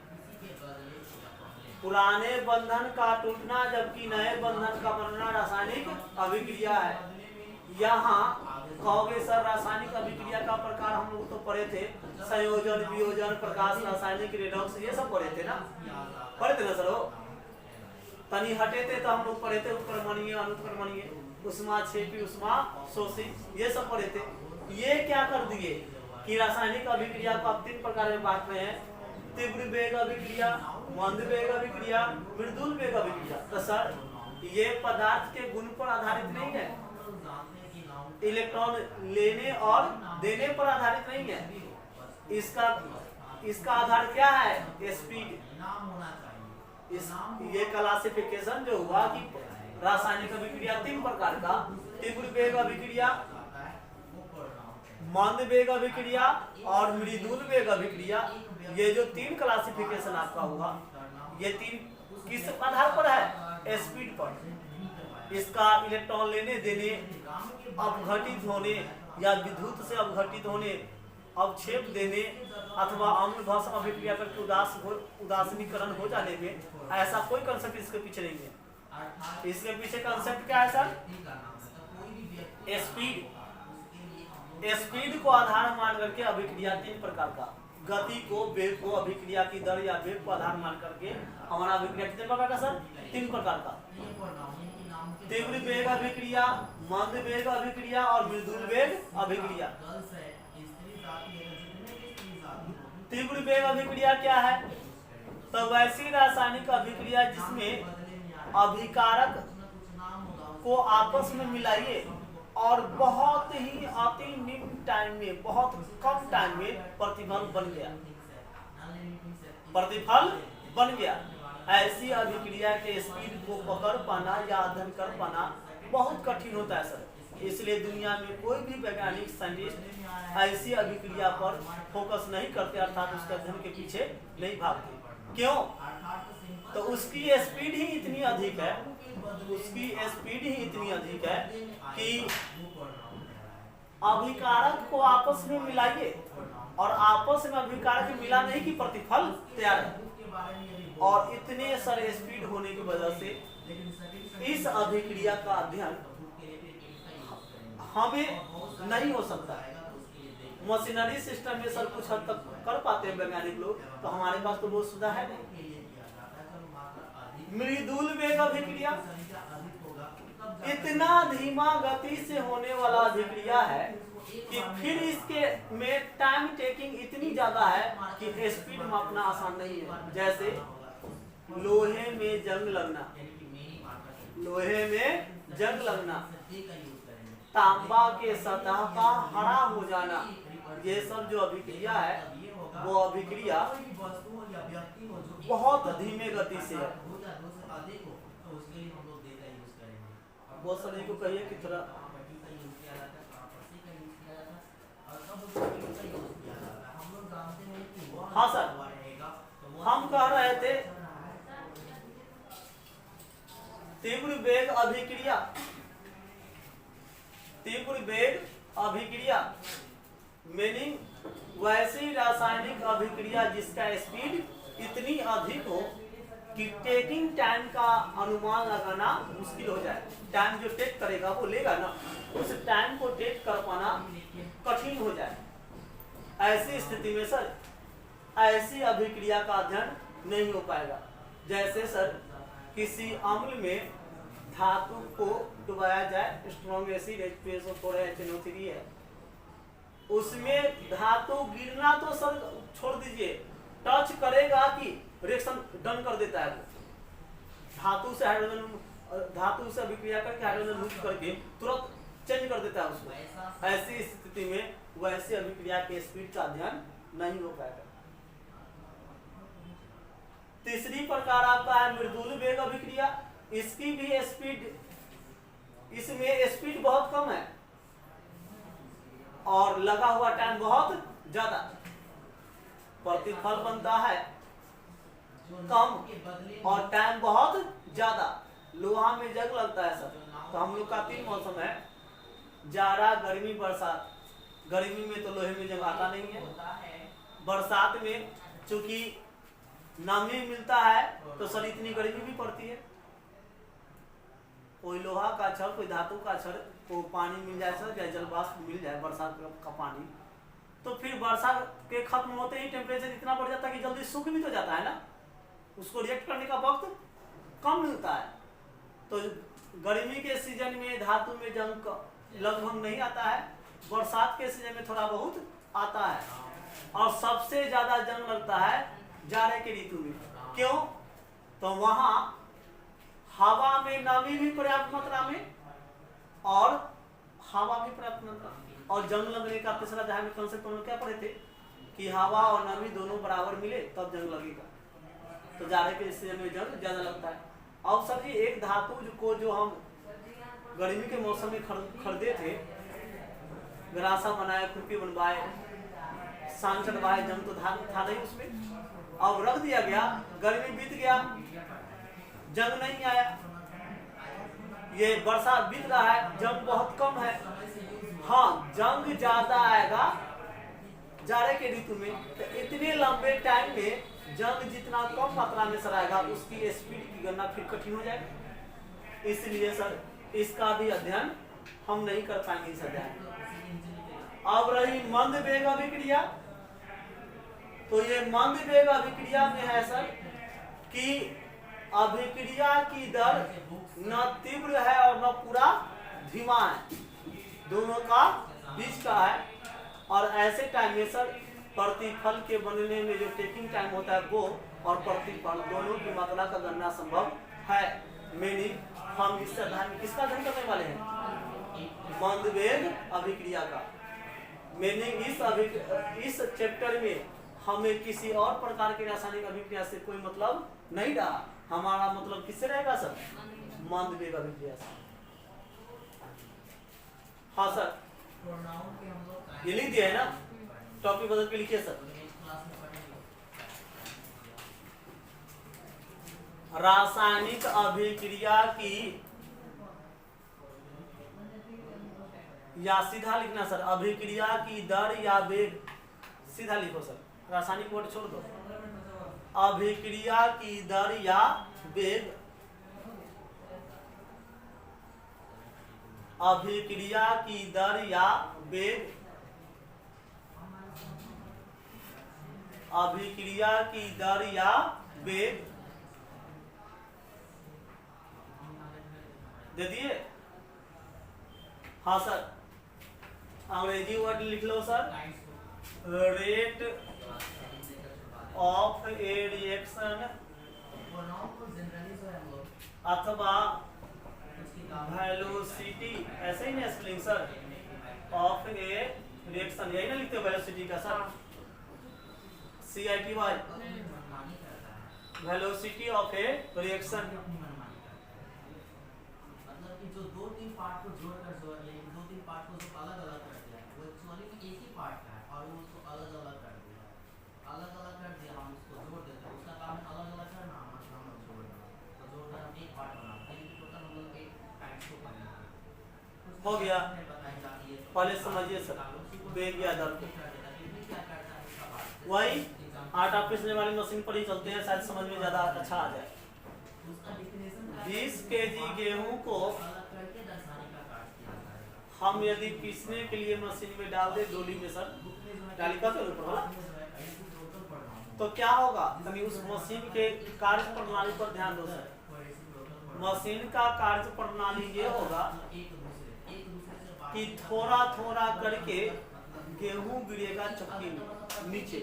पुराने बंधन का टूटना जबकि नए बंधन का बनना रासायनिक अभिक्रिया है। यहाँ कहोगे सर रासायनिक अभिक्रिया का प्रकार हम लोग तो पढ़े थे, संयोजन, वियोजन, प्रकाश, रासायनिक, रेडॉक्स, ये सब पढ़े थे ना? पढ़े थे ना सर? तनी हटे थे तो हम लोग पढ़े थे उत्क्रमणीय, अनुत्क्रमणीय, उष्मा क्षेपी, उष्मा शोषी, ये सब पढ़े थे। ये क्या कर दिए कि रासायनिक अभिक्रिया को आप तीन प्रकार में बांट रहे हैं, तीव्र वेग अभिक्रिया, मंद वेग अभिक्रिया, मृदुल वेग अभिक्रिया। तो सर ये पदार्थ के गुण पर आधारित नहीं है, इलेक्ट्रॉन लेने और देने पर आधारित नहीं है। इसका आधार क्या है? स्पीड। ये क्लासिफिकेशन जो हुआ कि रासायनिक अभिक्रिया तीन प्रकार का, तीव्र वेग अभिक्रिया, मंद वेग अभिक्रिया और मृदुल वेग अभिक्रिया, ये जो तीन क्लासिफिकेशन आपका हुआ, ये तीन किस आधार पर है? स्पीड पर। इसका इलेक्ट्रॉन लेने देने, अपघटित होने या विद्युत से अपघटित होने, अवक्षेप देने अथवा अम्ल भस्म अभिक्रिया करके उदासीनीकरण हो जाने में, ऐसा कोई कंसेप्ट इसके पीछे नहीं है। इसके पीछे कंसेप्ट क्या है सर? स्पीड। स्पीड को आधार मान करके अभिक्रिया तीन प्रकार का, गति को, वेग को, अभिक्रिया की दर या वेग को आधार मान करके हमारा अभिक्रिया कितने प्रकार का सर? तीन प्रकार का। तीव्र वेग अभिक्रिया, मंद वेग अभिक्रिया और मृदुल वेग अभिक्रिया। तीव्र वेग अभिक्रिया क्या है? तो वैसी रासायनिक अभिक्रिया जिसमें अभिकारक को आपस में मिलाइए और बहुत ही अति निम्न टाइम में, बहुत कम टाइम में प्रतिफल बन गया, प्रतिफल बन गया। ऐसी अभिक्रिया के स्पीड को पकड़ पाना या अध्ययन कर पाना बहुत कठिन होता है सर। इसलिए दुनिया में कोई भी वैज्ञानिक, साइंटिस्ट ऐसी अभिक्रिया पर फोकस नहीं करते, अर्थात उसके अध्ययन के पीछे नहीं भागते। क्यों? तो उसकी स्पीड ही इतनी अधिक है, उसकी स्पीड ही इतनी अधिक है कि अभिकारक को आपस में मिलाइए और आपस में अभिकारक मिला नहीं कि प्रतिफल तैयार है। और इतने सारे स्पीड होने की वजह से इस अभिक्रिया का अध्ययन हमें नहीं हो सकता है। मशीनरी सिस्टम में सर कुछ हद तक कर पाते हैं वैज्ञानिक लोग, तो हमारे पास तो वो सुविधा है नहीं। मृदुल वेग अभिक्रिया इतना धीमा गति से होने वाला अभिक्रिया है कि फिर इसके में टाइम टेकिंग इतनी ज्यादा है कि स्पीड मापना आसान नहीं है। जैसे लोहे में जंग लगना, लोहे में जंग लगना, तांबा के सतह का हरा हो जाना, ये सब जो अभिक्रिया है वो अभिक्रिया बहुत धीमे गति से है। बहुत सारे को कहिए कि थोड़ा हाँ सर, हम कह रहे थे तीव्र वेग अभिक्रिया, तीव्र वेग अभिक्रिया मीनिंग वैसी रासायनिक अभिक्रिया जिसका स्पीड इतनी अधिक हो कि टेकिंग टाइम का अनुमान लगाना मुश्किल हो जाए। टाइम जो टेक करेगा वो लेगा ना, उस टाइम को टेक कर पाना कठिन हो जाए। ऐसी स्थिति में सर ऐसी अभिक्रिया का अध्ययन नहीं हो पाएगा। जैसे सर किसी अम्ल में धातु को डुबाया जाए, स्ट्रॉन्ग एसिड H2SO4 है, HNO3 है, उसमें धातु गिरना तो सर छोड़ दीजिए, टच करेगा कि रिएक्शन डन कर देता है। धातु से हाइड्रोजन, धातु से अभिक्रिया करके हाइड्रोजन मुक्त करके तुरंत चेंज कर देता है उसको। ऐसी स्थिति में वैसे अभिक्रिया के स्पीड का अध्ययन नहीं हो पाएगा। तीसरी प्रकार आपका है मृदुल वेग अभिक्रिया। इसकी भी स्पीड, इसमें स्पीड बहुत कम है और लगा हुआ टाइम बहुत ज्यादा, प्रतिफल बनता है कम और टाइम बहुत ज्यादा। लोहा में जंग लगता है सर, तो हम लोग का 3 मौसम है, जाड़ा, गर्मी, बरसात। गर्मी में तो लोहे में जंग आता नहीं है। बरसात में चूंकि नमी मिलता है तो सर इतनी गर्मी भी पड़ती है। कोई लोहा का छड़, कोई धातु का छड़ को पानी मिल जाए सर, या जलवाष्प मिल जाए बरसात का पानी, तो फिर बरसात के खत्म होते ही टेम्परेचर इतना बढ़ जाता है कि जल्दी सूख भी तो जाता है ना, उसको रिएक्ट करने का वक्त कम मिलता है। तो गर्मी के सीजन में धातु में जंग लगभग नहीं आता है, बरसात के सीजन में थोड़ा बहुत आता है। और सबसे ज्यादा जंग लगता है जाड़े के ऋतु में। क्यों? तो वहां हवा में नमी भी पर्याप्त मात्रा में और हवा भी पर्याप्त मात्रा। और जंग लगने का तीसरा अध्याय में कॉन्सेप्ट हम लोग क्या पढ़े थे कि हवा और नमी दोनों बराबर मिले तब जंग लगेगा। तो जाड़े के सीजन में जंग ज्यादा लगता है। अब सर जी एक धातु को जो हम गर्मी के मौसम में खरीदे थे, गरासा बनाए, खुरपी बनवाए, सान चढ़वाए, जंग तो था नहीं उसमें। अब रख दिया गया, गर्मी बीत गया, जंग नहीं आया। ये बरसात बीत रहा है, जंग बहुत कम है। हाँ, जंग ज्यादा आएगा जाड़े के ऋतु में। तो इतने लंबे टाइम में जंग जितना कम मात्रा में सर आएगा, उसकी स्पीड की गणना फिर कठिन हो जाएगी। इसलिए सर इसका भी अध्ययन हम नहीं कर पाएंगे इस अध्याय। अब रही मंद वेग अभिक्रिया। तो ये मंद वेग अभिक्रिया में है सर कि अभिक्रिया की दर न तीव्र है और न पूरा धीमा है, दोनों का बीच का है। और ऐसे टाइम में सर प्रतिफल के बनने में जो टेकिंग टाइम होता है वो और प्रतिफल दोनों की मात्रा का गणना संभव है। मीनिंग हम इस अध्याय में किसका अध्ययन करने वाले हैं? मंद वेग अभिक्रिया का। मीनिंग इस चैप्टर में हमें किसी और प्रकार की रासायनिक अभिक्रिया से कोई मतलब नहीं रहा। हमारा मतलब किससे रहेगा सर? मंद वेग अभिक्रिया से। हाँ सर, ये लिख दिया है ना, टॉपिक बदल के लिखिए सर। रासायनिक अभिक्रिया की, या सीधा लिखना सर, अभिक्रिया की दर या वेग सीधा लिखो सर, रासायनिक वर्ड छोड़ दो। अभिक्रिया की दर या वेग, अभिक्रिया की दर या वेग, अभिक्रिया की दर या वेग दे दिए। हाँ सर, अंग्रेजी वर्ड लिख लो sir, rate of a reaction अथवा वेलोसिटी, ऐसे ही ना spelling sir, of a reaction, यही ना लिखते हो वेलोसिटी का sir, CITY, velocity of a reaction. मतलब कि जो 2-3 पार्ट को जोड़कर जो है, 2-3 पार्ट को जो अलग-अलग कर दिया वो एक्चुअली एक ही पार्ट का है और वो उसको अलग-अलग कर दिया, अलग-अलग कर दिया, हम उसको जोड़ देते हैं, उसका काम है अलग-अलग करना, मतलब हम जोड़ना, तो जोड़कर हम एक पार्ट बनाते हैं, टोटल हम लोग एक टाइप को बनाते हैं। हो गया, बताई जाती है पहले समझिए सर वेग या दर को। क्या करता है उसका बात वही आटा पीसने वाली मशीन पर ही चलते हैं, शायद समझ में ज्यादा अच्छा आ जाए। उसका डिफिनेशन 20 केजी गेहूं को अलग करके दर्शाने का कार्य किया जाएगा। हम यदि पीसने के लिए मशीन में डाल दे, डोली में सर डाली का तो ऊपर वाला, तो क्या होगा, तभी उस मशीन के कार्य प्रणाली पर ध्यान दो सर। मशीन का कार्य प्रणाली ये होगा कि थोड़ा थोड़ा करके गेहूं गिरेगा चक्की में नीचे,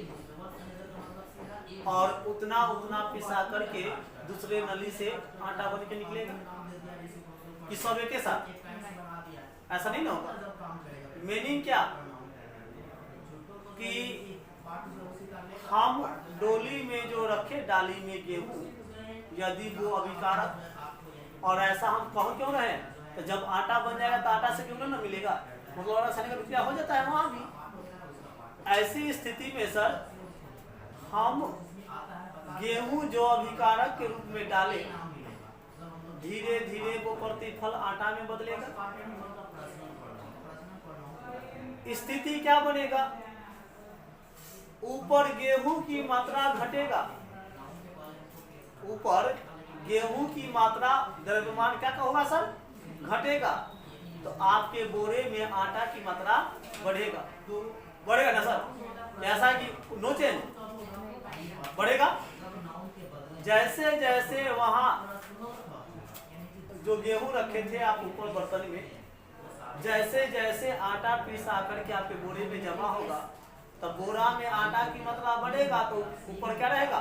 और उतना उतना पिसा करके दूसरे नली से आटा बन के निकलेगा। इस सब के साथ ऐसा नहीं ना होगा। मीनिंग क्या कि हम डोली में जो रखे डाली में गेहूं, यदि वो अभिकारक, और ऐसा हम कह क्यों रहे, तो जब आटा बन जाएगा तो आटा से क्यों ना मिलेगा, मतलब रासायनिक अभिक्रिया हो जाता है वहां भी। ऐसी स्थिति में सर हम गेहूं जो अभिकारक के रूप में डाले, धीरे धीरे वो प्रतिफल आटा में बदलेगा। स्थिति क्या बनेगा, ऊपर गेहूं की मात्रा घटेगा, ऊपर गेहूं की मात्रा द्रव्यमान क्या होगा सर, घटेगा, तो आपके बोरे में आटा की मात्रा बढ़ेगा, बढ़ेगा ना सर, ऐसा कि नो चेंज बढ़ेगा। जैसे जैसे वहां जो गेहूं रखे थे आप ऊपर बर्तन में, जैसे जैसे आटा पीसा करके आपके बोरे में जमा होगा, तब बोरा में आटा की मात्रा बढ़ेगा, तो ऊपर क्या रहेगा,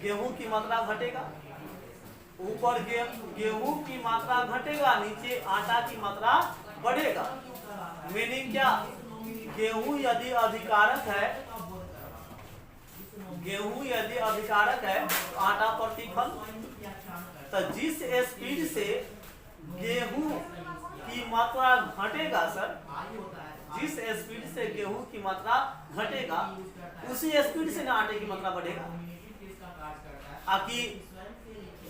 गेहूं की मात्रा घटेगा। ऊपर गेहूं की मात्रा घटेगा, नीचे आटा की मात्रा बढ़ेगा। मीनिंग क्या, गेहूं यदि अभिकारक है, गेहूं यदि अभिकारक है, आटा प्रतिफल, तो जिस स्पीड से गेहूं की मात्रा घटेगा सर, जिस स्पीड से गेहूं की मात्रा घटेगा, उसी स्पीड से ना आटे की मात्रा बढ़ेगा। आकि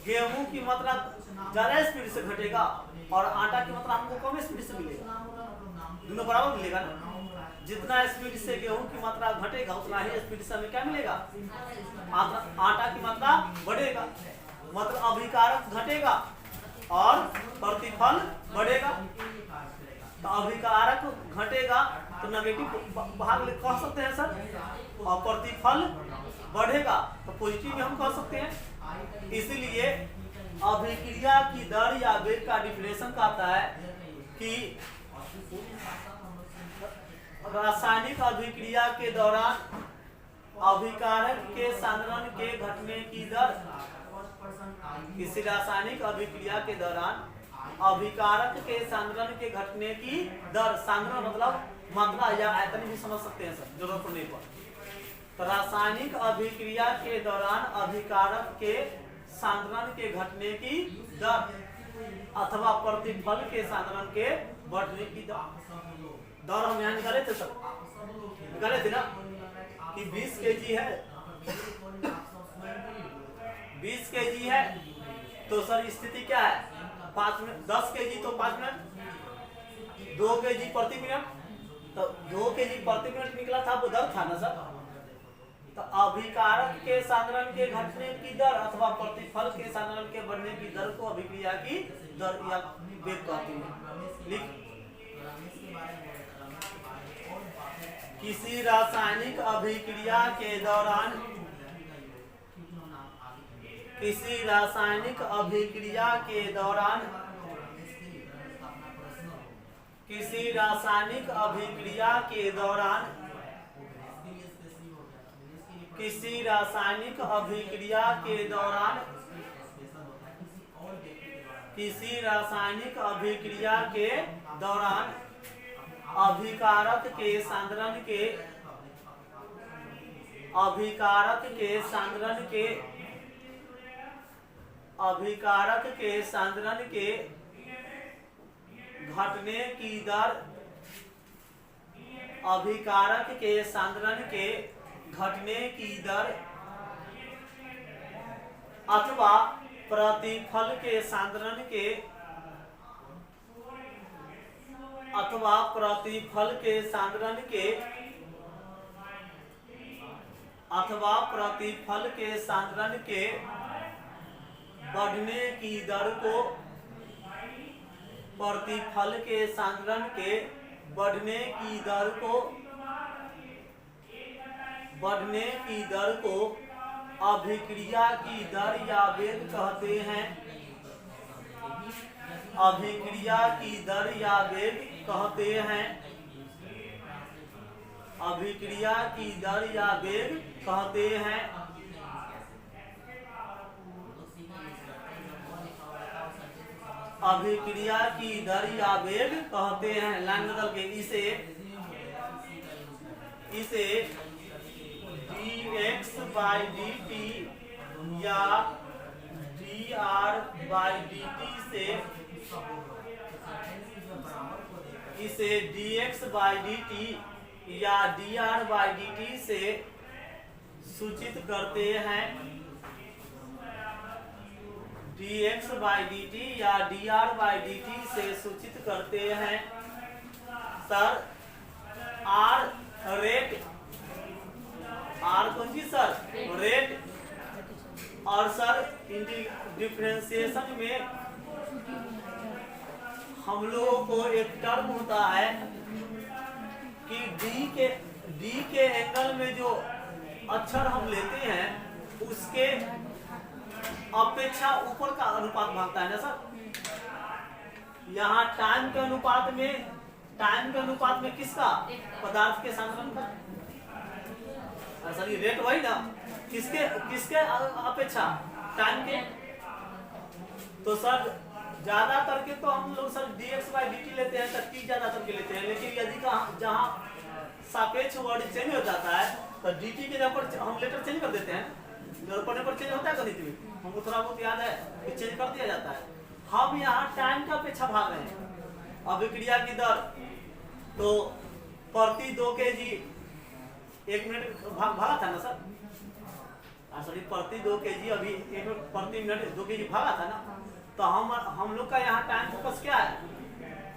गेहूं की मात्रा ज्यादा स्पीड से घटेगा और आटा की मात्रा हमको कम स्पीड से मिलेगा, दोनों बराबर मिलेगा ना। जितना स्पीड से गेहूं की मात्रा घटेगा, उतना ही स्पीड से हमें क्या मिलेगा, आटा की मात्रा बढ़ेगा, मतलब अभिकारक घटेगा और प्रतिफल बढ़ेगा। तो अभिकारक घटेगा तो नेगेटिव भाग कह सकते हैं सर, और प्रतिफल बढ़ेगा तो पॉजिटिव में हम कह सकते हैं। इसलिए अभिक्रिया की दर या वेग का डिफिनेशन कहता है कि रासायनिक अभिक्रिया के दौरान अभिकारक के सांद्रण के घटने की दर, किसी रासायनिक अभिक्रिया के दौरान अभिकारक के सांद्रण के घटने की दर, सांद्रण मतलब मात्रा या आयतन भी समझ सकते हैं सर जरूरत पड़ने पर। तो रासायनिक अभिक्रिया के दौरान अभिकारक के सांद्रण के घटने की दर अथवा प्रतिफल के सांद्रण के बढ़ने की दर हम यहाँ निकाले थे सर, निकाले थे ना कि 20 केजी है, 20 केजी है, तो सर स्थिति क्या है, 5 मिनट, 10 केजी तो 5 मिनट, 2 केजी प्रति मिनट, तो 2 kg प्रति मिनट निकला था, वो दर था ना सर। तो अभिकारक के सांद्रण के घटने की दर अथवा प्रतिफल के सांद्रण के बढ़ने की दर को अभिक्रिया की दर या वेग कहते हैं। लिख, किसी रासायनिक अभिक्रिया के दौरान, किसी रासायनिक अभिक्रिया के दौरान, किसी रासायनिक अभिक्रिया के दौरान, किसी रासायनिक अभिक्रिया के दौरान, किसी रासायनिक अभिक्रिया के दौरान अभिकारक के सांद्रण के, अभिकारक के सांद्रण के, अभिकारक के सांद्रण के घटने की दर, अभिकारक के सांद्रण के घटने की दर अथवा प्रतिफल के सांद्रण के, अथवा प्रतिफल के सांद्रण के, अथवा प्रतिफल के सांद्रण के बढ़ने की दर को, प्रतिफल के सांद्रण के बढ़ने की दर को, बढ़ने की दर को अभिक्रिया की दर या वेग कहते हैं। अभिक्रिया की दर या वेग कहते हैं। अभिक्रिया की दर या वेग कहते हैं। अभिक्रिया की दर या वेग कहते हैं। लाइन बदल के इसे dx/dt या dr/dt से, इसे dx/dt या dr/dt से सूचित करते हैं। dx/dt या dr/dt से सूचित करते हैं। सर आर रेट, आर कौन सी सर? रेट। और सर डिफरेंशिएशन में हम लोगों को एक टर्म होता है कि डी के एंगल में जो अक्षर हम लेते हैं उसके अपेक्षा ऊपर का अनुपात भागता है ना सर। यहाँ टाइम के अनुपात में, टाइम के अनुपात में किसका? पदार्थ के सांद्रण का। सर ये रेट वही ना, किसके किसके अपेक्षा? टाइम के। तो सर ज्यादा करके तो हम लोग सर dx/dt लेते हैं, तक की ज्यादा करके लेते हैं। लेकिन यदि जहाँ सापेक्ष वर्ड चेंज हो जाता है तो dt के जगह पर हम लेटर चेंज कर देते हैं। जरूरत पड़ने पर चेंज होता है गणित में, हमको थोड़ा बहुत याद है कि चेंज कर दिया जाता है। हम यहाँ टाइम का अपेक्षा भाग रहे हैं। अभिक्रिया की दर तो प्रति 2 kg 1 मिनट भागा था ना सर। सॉरी प्रति 2 kg अभी 1 मिनट प्रति मिनट 2 kg भागा था ना। तो हम लोग का यहाँ टाइम फोकस क्या है?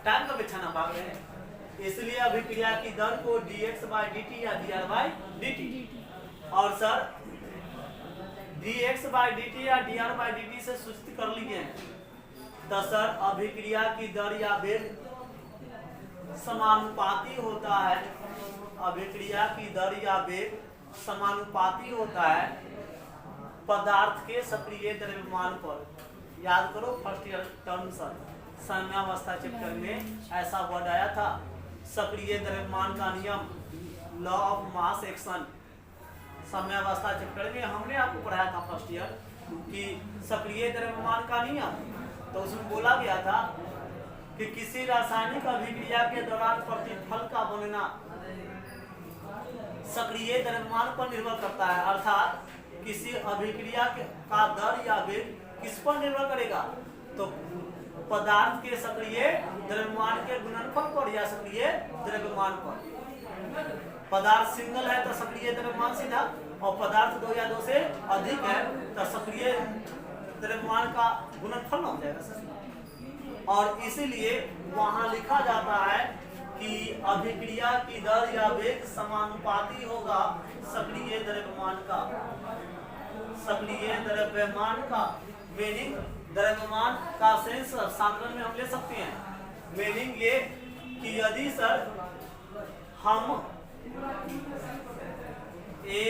टाइम का अपेक्षा ना भाग रहे हैं। इसलिए अभिक्रिया की दर को dx/dt या dr/dt और सर dx/dt या dr/dt से सूचित कर लीजिए। तो सर अभिक्रिया की दर या वेग समानुपाती होता है। अभिक्रिया की दर या वेग समानुपाती होता है पदार्थ के सक्रिय द्रव्यमान पर। याद करो फर्स्ट ईयर टर्म सर साम्यावस्था चैप्टर में ऐसा वर्ड आया था, सक्रिय द्रव्यमान का नियम, लॉ ऑफ मास एक्शन। साम्यावस्था चैप्टर में हमने आपको पढ़ाया था फर्स्ट ईयर कि सक्रिय द्रव्यमान का नियम। तो उसमें बोला गया था कि किसी रासायनिक अभिक्रिया के दौरान प्रतिफल का बनना सक्रिय द्रव्यमान पर निर्भर करता है। अर्थात किसी अभिक्रिया का दर या वेग किस पर निर्भर करेगा? तो पदार्थ के सक्रिय द्रव्यमान के गुणनफल पर या सक्रिय द्रव्यमान पर। पदार्थ सिंगल है तो सक्रिय द्रव्यमान सीधा, और पदार्थ 2 या 2 से अधिक है तो सक्रिय द्रव्यमान का गुणनफल हो जाएगा सर। और इसीलिए वहां लिखा जाता है कि अभिक्रिया की दर या वेग समानुपाती होगा सक्रिय द्रव्यमान का। सक्रिय द्रव्यमान का मीनिंग द्रव्यमान का सेंस सांद्रण में हम ले सकते हैं। मीनिंग ये कि यदि सर हम A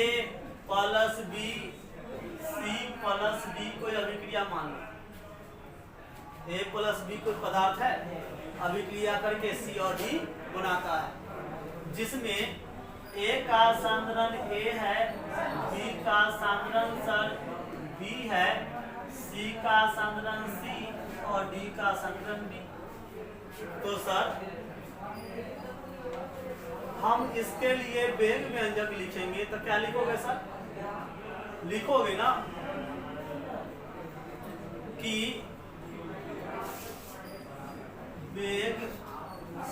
plus B C plus D कोई अभिक्रिया मान लो, A प्लस बी कोई पदार्थ है, अभिक्रिया करके C और D बनाता है, जिसमें A का सांद्रण A है, B का सांद्रण सर B है, C का सांद्रण C और D का सांद्रण D। तो सर हम इसके लिए वेग व्यंजक लिखेंगे तो क्या लिखोगे सर? लिखोगे ना कि वेग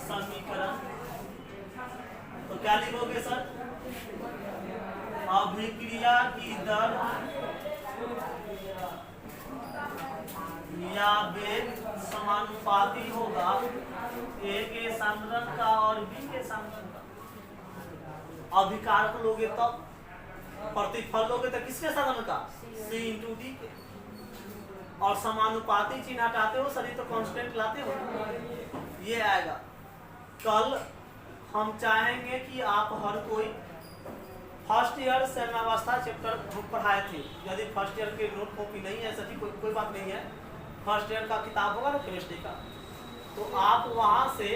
समीकरण, तो क्या लिखोगे सर? अभिक्रिया की दर या वेग समानुपाती होगा A के सांद्रण का और B के सांद्रण का। अभिकारक लोगे तब, प्रतिफल लोगे तो किसके साधन का? C इंटू डी के। और समानुपाती चिन्ह हटाते हो सर, तो कांस्टेंट लाते हो, ये आएगा। कल हम चाहेंगे कि आप हर कोई फर्स्ट ईयर साम्यावस्था चैप्टर पढ़ाए थे, यदि फर्स्ट ईयर के नोट कॉपी नहीं है सभी कोई बात नहीं है, फर्स्ट ईयर का किताब होगा ना केमिस्ट्री का, तो आप वहां से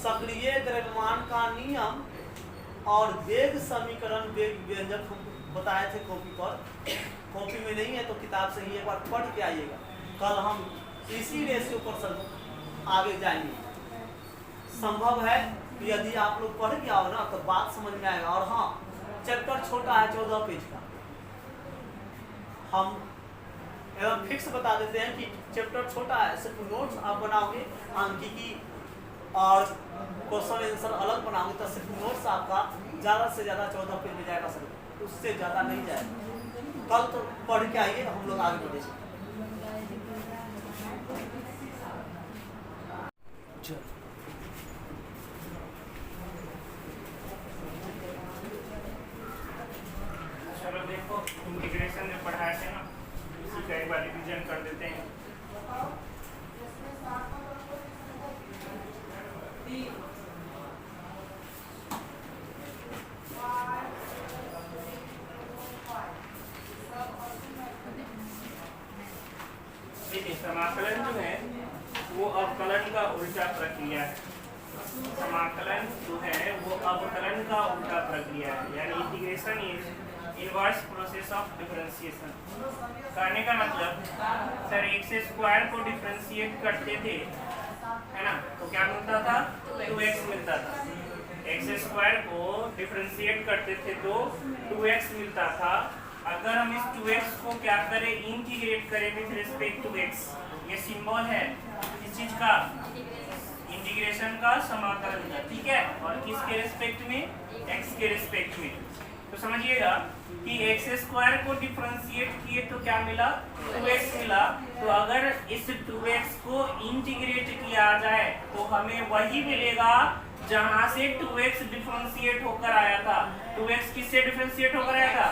सक्रिय द्रव्यमान का नियम और वेग समीकरण वेग व्यंजक हम बताए थे कॉपी पर। कॉपी में नहीं है तो किताब से ही एक बार पढ़ के आइएगा। कल हम इसी रेशियो पर सर आगे जाएंगे। संभव है कि यदि आप लोग पढ़ के आओ ना तो बात समझ में आएगा। और हाँ, चैप्टर छोटा है, 14 पेज का। हम एकदम फिक्स बता देते हैं कि चैप्टर छोटा है, सिर्फ नोट्स आप बनाओगे अंकिकी और क्वेश्चन आंसर अलग बनाओगे तो सिर्फ नोट्स आपका ज़्यादा से ज़्यादा 14 पेज में जाएगा सर, उससे ज़्यादा नहीं जाएगा। कल तो पढ़ के आइए, हम लोग आगे बढ़ेंगे। चलो देखो, इंटीग्रेशन में पढ़ाए थे ना, इसी का एक बार रिवीजन कर देते हैं। देखिए, समाकलन जो है वो अवकलन का उल्टा प्रक्रिया है। समाकलन जो है वो अवकलन का उल्टा प्रक्रिया है, यानी integration is inverse process of differentiation. करने का मतलब सर x² को डिफरेंशिएट करते थे, है ना, तो क्या मिलता था? 2x मिलता था। x² को डिफरेंशिएट करते थे तो 2x मिलता था। अगर हम इस 2x को क्या करें, इंटीग्रेट करें विद रिस्पेक्ट टू x, ये सिंबल है इस चीज का, इंटीग्रेशन का, समाकलन का, ठीक है। और किसके रिस्पेक्ट में? x के रिस्पेक्ट में। तो समझिएगा कि x² को डिफरेंशिएट किए तो क्या मिला? 2x मिला। तो अगर इस 2x को इंटीग्रेट किया जाए तो हमें वही मिलेगा जहां से 2x डिफरेंशिएट होकर आया था। 2x किससे डिफरेंशिएट होकर आया था?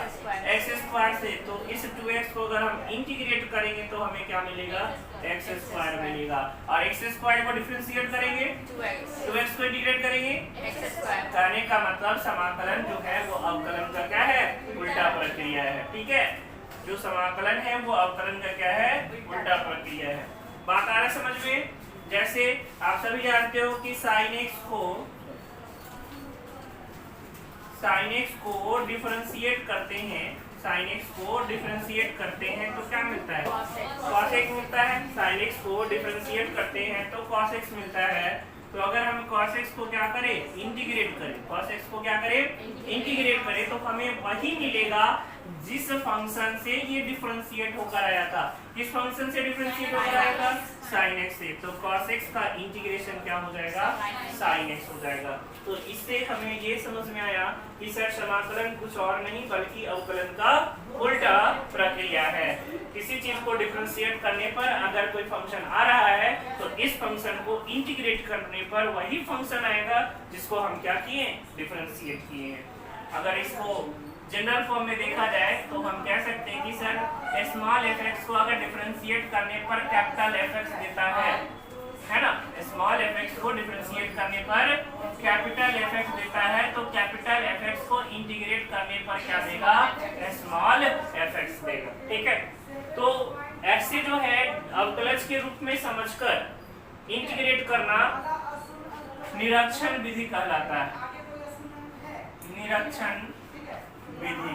x² से। तो इस 2x को अगर हम इंटीग्रेट करेंगे तो हमें क्या मिलेगा? x² मिलेगा। और x² को डिफरेंशिएट करेंगे, 2x को इंटीग्रेट करेंगे, करने का मतलब समाकलन जो है वो अवकलन का क्या है? उल्टा प्रक्रिया है, ठीक है। जो समाकलन है वो अवकलन का क्या है? उल्टा प्रक्रिया है। बात आ रहा है समझ में? जैसे आप सभी जानते हो कि sin x को डिफरेंशिएट करते हैं, sin x को डिफरेंशिएट करते हैं तो क्या मिलता है? cos x मिलता है। sin x को डिफरेंशिएट करते हैं तो cos x मिलता है। तो अगर हम cos x को क्या करें? इंटीग्रेट करें। cos x को क्या करें? इंटीग्रेट करें तो हमें वही मिलेगा जिस फंक्शन से ये डिफरेंशिएट होकर आया था, किस फंक्शन से डिफरेंशिएट होकर आया था, sin x से, तो cos x का इंटीग्रेशन क्या हो जाएगा, sin x हो जाएगा। तो इससे हमें ये समझ में आया कि सर समाकलन कुछ और नहीं बल्कि अवकलन का उल्टा प्रक्रिया है। किसी चीज को डिफरेंशिएट करने पर अगर कोई फंक्शन आ रहा है तो इस फंक्शन को इंटीग्रेट करने पर वही फंक्शन आएगा जिसको हम क्या किए, डिफरेंशिएट किए हैं। अगर इसको जनरल फॉर्म में देखा जाए तो हम कह सकते हैं कि सर स्मॉल fx को अगर डिफरेंशिएट करने पर कैपिटल fx देता है ना, स्मॉल fx को डिफरेंशिएट करने पर कैपिटल fx देता है, तो कैपिटल fx को इंटीग्रेट करने पर क्या देगा, स्मॉल fx देगा। ठीक है, तो x से जो है अवकलज के रूप में समझकर इंटीग्रेट करना निरीक्षण विधि कहलाता है, निरीक्षण विधि।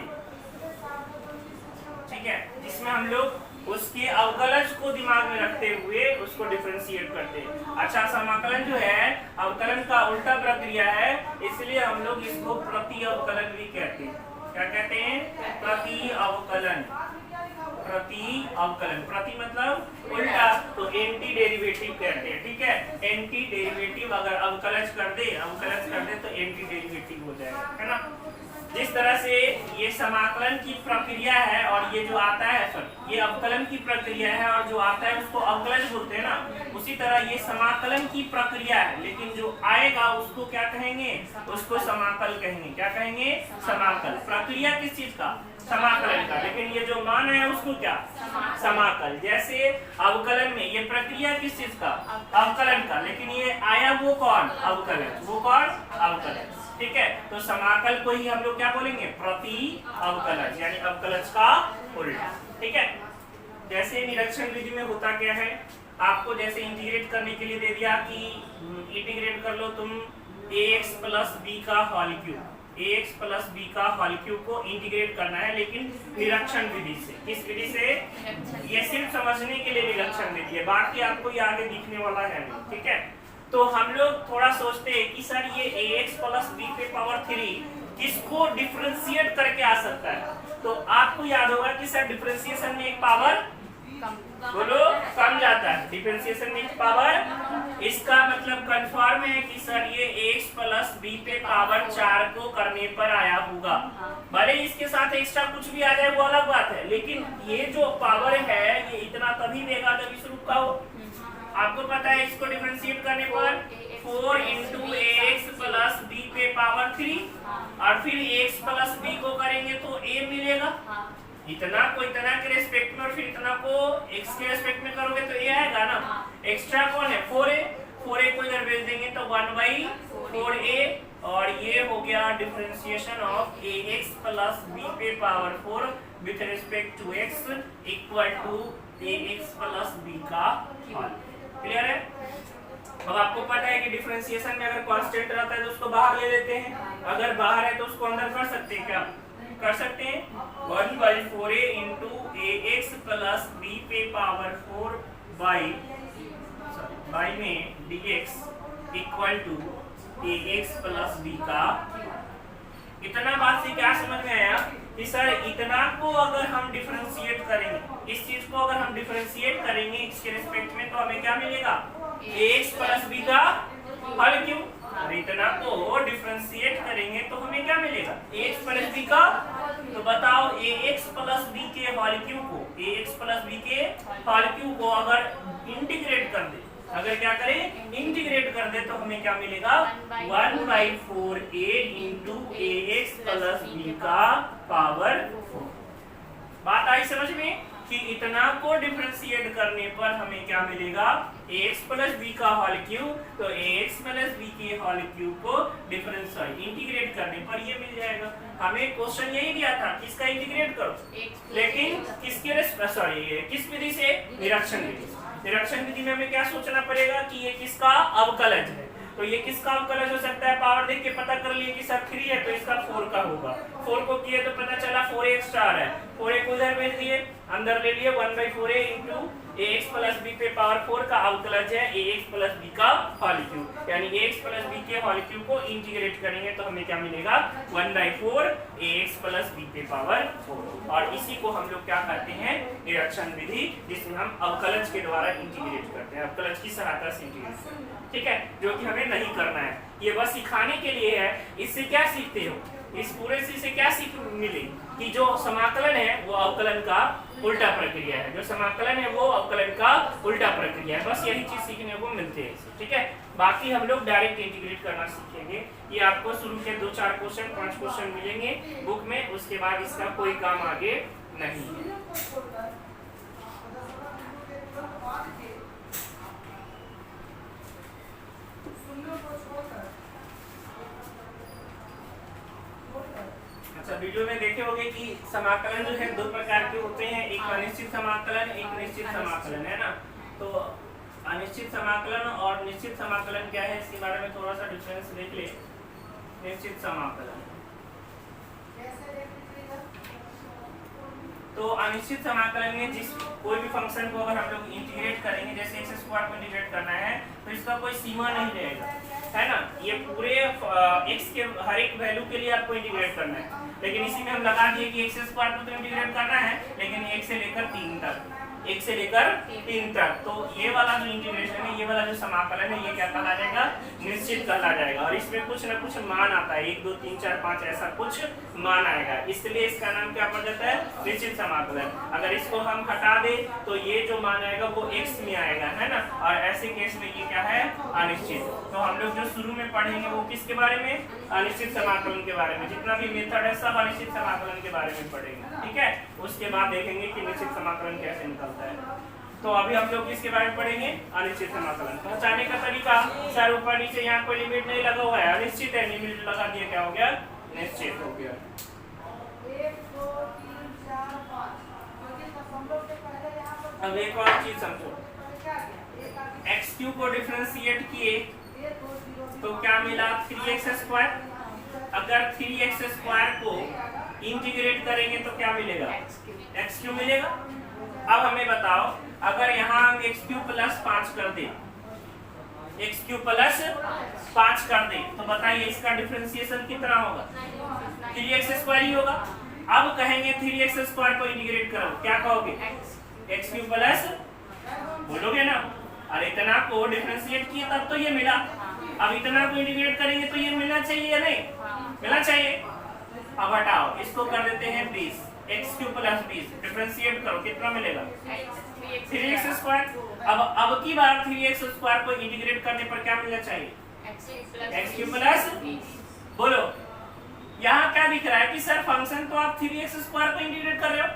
ठीक है, जिसमें हम लोग उसके अवकलज को दिमाग में रखते हुए उसको डिफरेंशिएट करते हैं। अच्छा, समाकलन जो है अवकलन का उल्टा प्रक्रिया है, इसलिए हम लोग इसको प्रति अवकलन भी कहते हैं। क्या कहते हैं, प्रति अवकलन। प्रति अवकलन, प्रति मतलब उल्टा, तो एंटी डेरिवेटिव कहते हैं। ठीक है, एंटी डेरिवेटिव अगर अवकलज कर दे तो एंटी डेरिवेटिव हो जाएगा, है ना। जिस तरह से ये समाकलन की प्रक्रिया है और ये जो आता है सर ये अवकलन की प्रक्रिया है और जो आता है उसको अवकलज बोलते हैं ना, उसी तरह ये समाकलन की प्रक्रिया है, लेकिन जो आएगा उसको क्या कहेंगे, उसको समाकल कहेंगे। क्या कहेंगे, समाकल। प्रक्रिया किस चीज का, समाकलन का, लेकिन ये जो मान है उसको क्या, समाकल। जैसे अवकलन में ये प्रक्रिया किस चीज का, अवकलन का, लेकिन ये आया वो कौन, अवकलन, वो कौन, अवकलन। ठीक है, तो समाकल को ही हम लोग क्या बोलेंगे, प्रति अवकलज, यानी अवकलज का उल्टा। ठीक है, जैसे निरीक्षण विधि में होता क्या है, आपको जैसे इंटीग्रेट करने के लिए दे दिया कि इंटीग्रेट कर लो तुम ax प्लस बी का whole cube, ax plus B का होल क्यूब को इंटीग्रेट करना है, लेकिन निरीक्षण विधि से। किस विधि से, ये सिर्फ समझने के लिए निरीक्षण विधि है, बाकी आपको ये आगे दिखने वाला है नहीं। ठीक है, तो हम लोग थोड़ा सोचते हैं कि सर ये ax प्लस बी पे पावर 3 किसको डिफरेंशिएट करके आ सकता है, तो आपको याद होगा कि सर डिफरेंशिएशन में एक पावर बोलो कम जाता है, डिफरेंशिएशन में एक पावर, इसका मतलब कंफर्म है कि सर ये x प्लस बी पे पावर 4 को करने पर आया होगा। भले इसके साथ एक्स्ट्रा कुछ भी आ जाए वो अलग बात है, लेकिन ये जो पावर है ये इतना तभी देगा जब इस रूप का हो। आपको पता है इसको डिफरेंशिएट करने पर 4 into ax प्लस b पे पावर 3 और फिर x प्लस b को करेंगे तो a मिलेगा। इतना को इतना के रेस्पेक्ट में और फिर इतना को x के रेस्पेक्ट में करोगे तो a आएगा ना। एक्स्ट्रा कौन है, 4a को इधर भेज देंगे तो 1/4a, और ये हो गया differentiation of ax plus b पे power 4 with respect to x equal to ax plus b का होल। क्लियर है। अब आपको पता है कि डिफरेंशिएशन में अगर कांस्टेंट रहता है तो उसको बाहर ले लेते हैं, अगर बाहर है तो उसको अंदर कर सकते हैं। क्या कर सकते हैं, 1/4a into ax plus b पे पावर 4 बाई में dx equal to ax plus b का। इतना बात से क्या समझ में आया कि सर इतना को अगर हम डिफरेंशिएट करेंगे, इस चीज को अगर हम डिफरेंशिएट करेंगे इसके रिस्पेक्ट में, तो हमें क्या मिलेगा, ax प्लस b का होल क्यूब। और इतना को डिफरेंशिएट करेंगे तो हमें क्या मिलेगा, ax प्लस b का। तो बताओ ax प्लस b के होल क्यूब को, ax प्लस b के होल क्यूब को अगर इंटीग्रेट कर दे, अगर क्या करें इंटीग्रेट कर दे तो हमें क्या मिलेगा, 1/4a into ax plus b का पावर 4। बात आई समझ में कि इतना को डिफरेंशिएट करने पर हमें क्या मिलेगा, ax प्लस b का होल क्यूब। तो ax प्लस b के होल क्यूब को इंटीग्रेट करने पर ये मिल जाएगा। हमें क्वेश्चन यही दिया था किसका इंटीग्रेट करो, लेकिन किसके किस विधि से, निरीक्षण विधि। निरीक्षण विधि में हमें क्या सोचना पड़ेगा कि ये किसका अवकलज है, तो ये किसका अवकलज हो सकता है, पावर देख के पता कर लिए कि सर 3 है तो इसका 4 का होगा। 4 को किए तो पता चला 4a एक्स्ट्रा है, 4a को इधर भेज दिए, अंदर ले लिए 1/4a into ax plus b पे पावर 4 का अवकलज है ax प्लस b का होल क्यूब, यानी ax प्लस b के होल क्यूब को इंटीग्रेट करेंगे तो हमें क्या मिलेगा 1/4 ax प्लस b पे पावर 4। और इसी को हम लोग क्या कहते हैं निरीक्षण विधि, जिसमें हम अवकलज के द्वारा इंटीग्रेट करते हैं, अवकलज की सहायता से इंटीग्रेट करते हैं, ठीक है, जो कि हमें नहीं करना है, ये बस सिखाने के लिए है। इससे क्या सीखते हो, इस पूरे चीज से क्या सीख मिली कि जो समाकलन है वो अवकलन का उल्टा प्रक्रिया है, जो समाकलन है वो अवकलन का उल्टा प्रक्रिया है, बस यही चीज सीखने को मिलती है, ठीक है। बाकी हम लोग डायरेक्ट इंटीग्रेट करना सीखेंगे, ये आपको शुरू के 2-4 क्वेश्चन 5 क्वेश्चन मिलेंगे बुक में, उसके बाद इसका कोई काम आगे नहीं है। अच्छा, वीडियो में देखे होंगे कि समाकलन जो है 2 प्रकार के होते हैं, एक अनिश्चित समाकलन, एक निश्चित समाकलन, है ना। तो अनिश्चित समाकलन और निश्चित समाकलन क्या है, इसके बारे में थोड़ा सा डिफरेंस देख ले। निश्चित समाकलन, तो अनिश्चित समाकलन में जिस कोई भी फंक्शन को अगर हम लोग इंटीग्रेट करेंगे, जैसे x² को इंटीग्रेट करना है तो इसका कोई सीमा नहीं रहेगा, है ना। ये पूरे x के हर एक वैल्यू के लिए आपको इंटीग्रेट करना है, लेकिन इसी में हम लगा दिए कि x² को तो इंटीग्रेट करना है, लेकिन 1 से लेकर 3 तक, 1 से लेकर 3 तक, तो ये वाला जो इंटीग्रेशन है, ये वाला जो समाकलन है, ये क्या कहला जाएगा निश्चित कहला जाएगा। और इसमें कुछ ना कुछ मान आता है, 1 2 3 4 5 ऐसा कुछ मान आएगा, इसलिए इसका नाम क्या पड़ जाता है निश्चित समाकलन। अगर इसको हम हटा दे तो ये जो मान आएगा वो x में आएगा, है ना, और ऐसे केस में ये क्या है अनिश्चित। तो हम लोग जो शुरू में पढ़ेंगे वो किसके बारे में, अनिश्चित समाकलन के बारे में, जितना भी मेथड है सब अनिश्चित समाकलन के बारे में पढ़ेंगे, ठीक है। उसके बाद देखेंगे कि निश्चित समाकलन कैसे निकलता है। तो अभी हम लोग किसके बारे में पढ़ेंगे, अनिश्चित समाकलन। पहुंचाने का तरीका, सर ऊपर नीचे यहाँ कोई लिमिट नहीं लगा हुआ है, अनिश्चित है, लिमिट लगा दिया क्या हो गया निश्चित हो गया। अब एक और चीज समझो, x³ को डिफरेंशिएट किए तो क्या मिला 3x²। अगर 3x² को इंटीग्रेट करेंगे तो क्या मिलेगा x³ मिलेगा। अब हमें बताओ, अगर यहाँ हम x³ प्लस 5 कर दे, x³ प्लस 5 कर दे तो बताइए इसका डिफरेंशिएशन कितना होगा, 3x² ही होगा। अब कहेंगे 3x² को इंटीग्रेट करो, क्या कहोगे x³ प्लस, बोलोगे ना, अरे इतना को डिफरेंशिएट किया तब तो ये मिला, अब इतना को इंटीग्रेट करेंगे तो ये मिलना चाहिए या नहीं, मिलना चाहिए। अब हटाओ, इसको कर देते हैं 20, x³ प्लस 20 डिफरेंशिएट करो, कितना मिलेगा 3x²। अब की बार 3x² को इंटीग्रेट करने पर क्या मिलना चाहिए x³ प्लस, बोलो यहाँ क्या दिख रहा है कि सर फंक्शन तो आप 3x² को इंटीग्रेट कर रहे हो,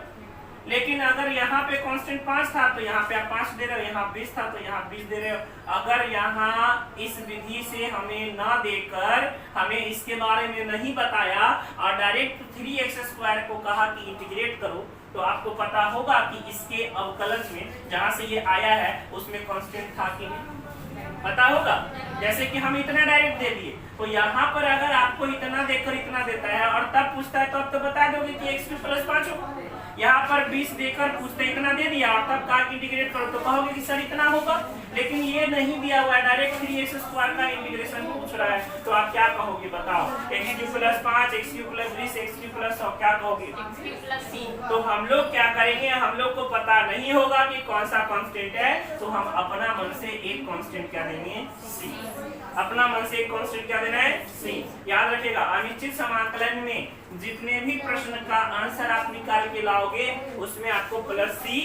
लेकिन अगर यहाँ पे कांस्टेंट 5 था तो यहाँ पे आप 5 दे रहे हो, यहाँ 20 था तो यहाँ 20 दे रहे हो। अगर यहाँ इस विधि से हमें ना देकर हमें इसके बारे में नहीं बताया और डायरेक्ट 3x² को कहा कि इंटीग्रेट करो, तो आपको पता होगा कि इसके अवकलज में जहाँ से ये आया है उसमें कांस्टेंट था कि नहीं, पता होगा। जैसे कि हम इतना डायरेक्ट दे दिए, तो यहाँ पर अगर आपको इतना देकर इतना देता है और तब पूछता है तो आप तो बता दोगे कि x³ प्लस 5 होगा। यहाँ पर 20 देकर पूछते इतना दे दिया और तब कहा कि इंटीग्रेट करो तो कहोगे कि सर इतना होगा, लेकिन ये नहीं दिया हुआ है, डायरेक्ट 3x² का इंटीग्रेशन पूछ रहा है, तो आप क्या कहोगे बताओ, x³ plus 5, x³ plus 20, x³ plus 100, क्या कहोगे तो हम लोग क्या करेंगे, हम लोग को पता नहीं होगा कि कौन सा कांस्टेंट है, तो हम अपना मन से एक कांस्टेंट क्या देंगे c, अपना मन से एक कांस्टेंट क्या देना है c। याद रखिएगा, अनिश्चित समाकलन में जितने भी प्रश्न का आंसर आप निकाल के लाओगे उसमें आपको प्लस c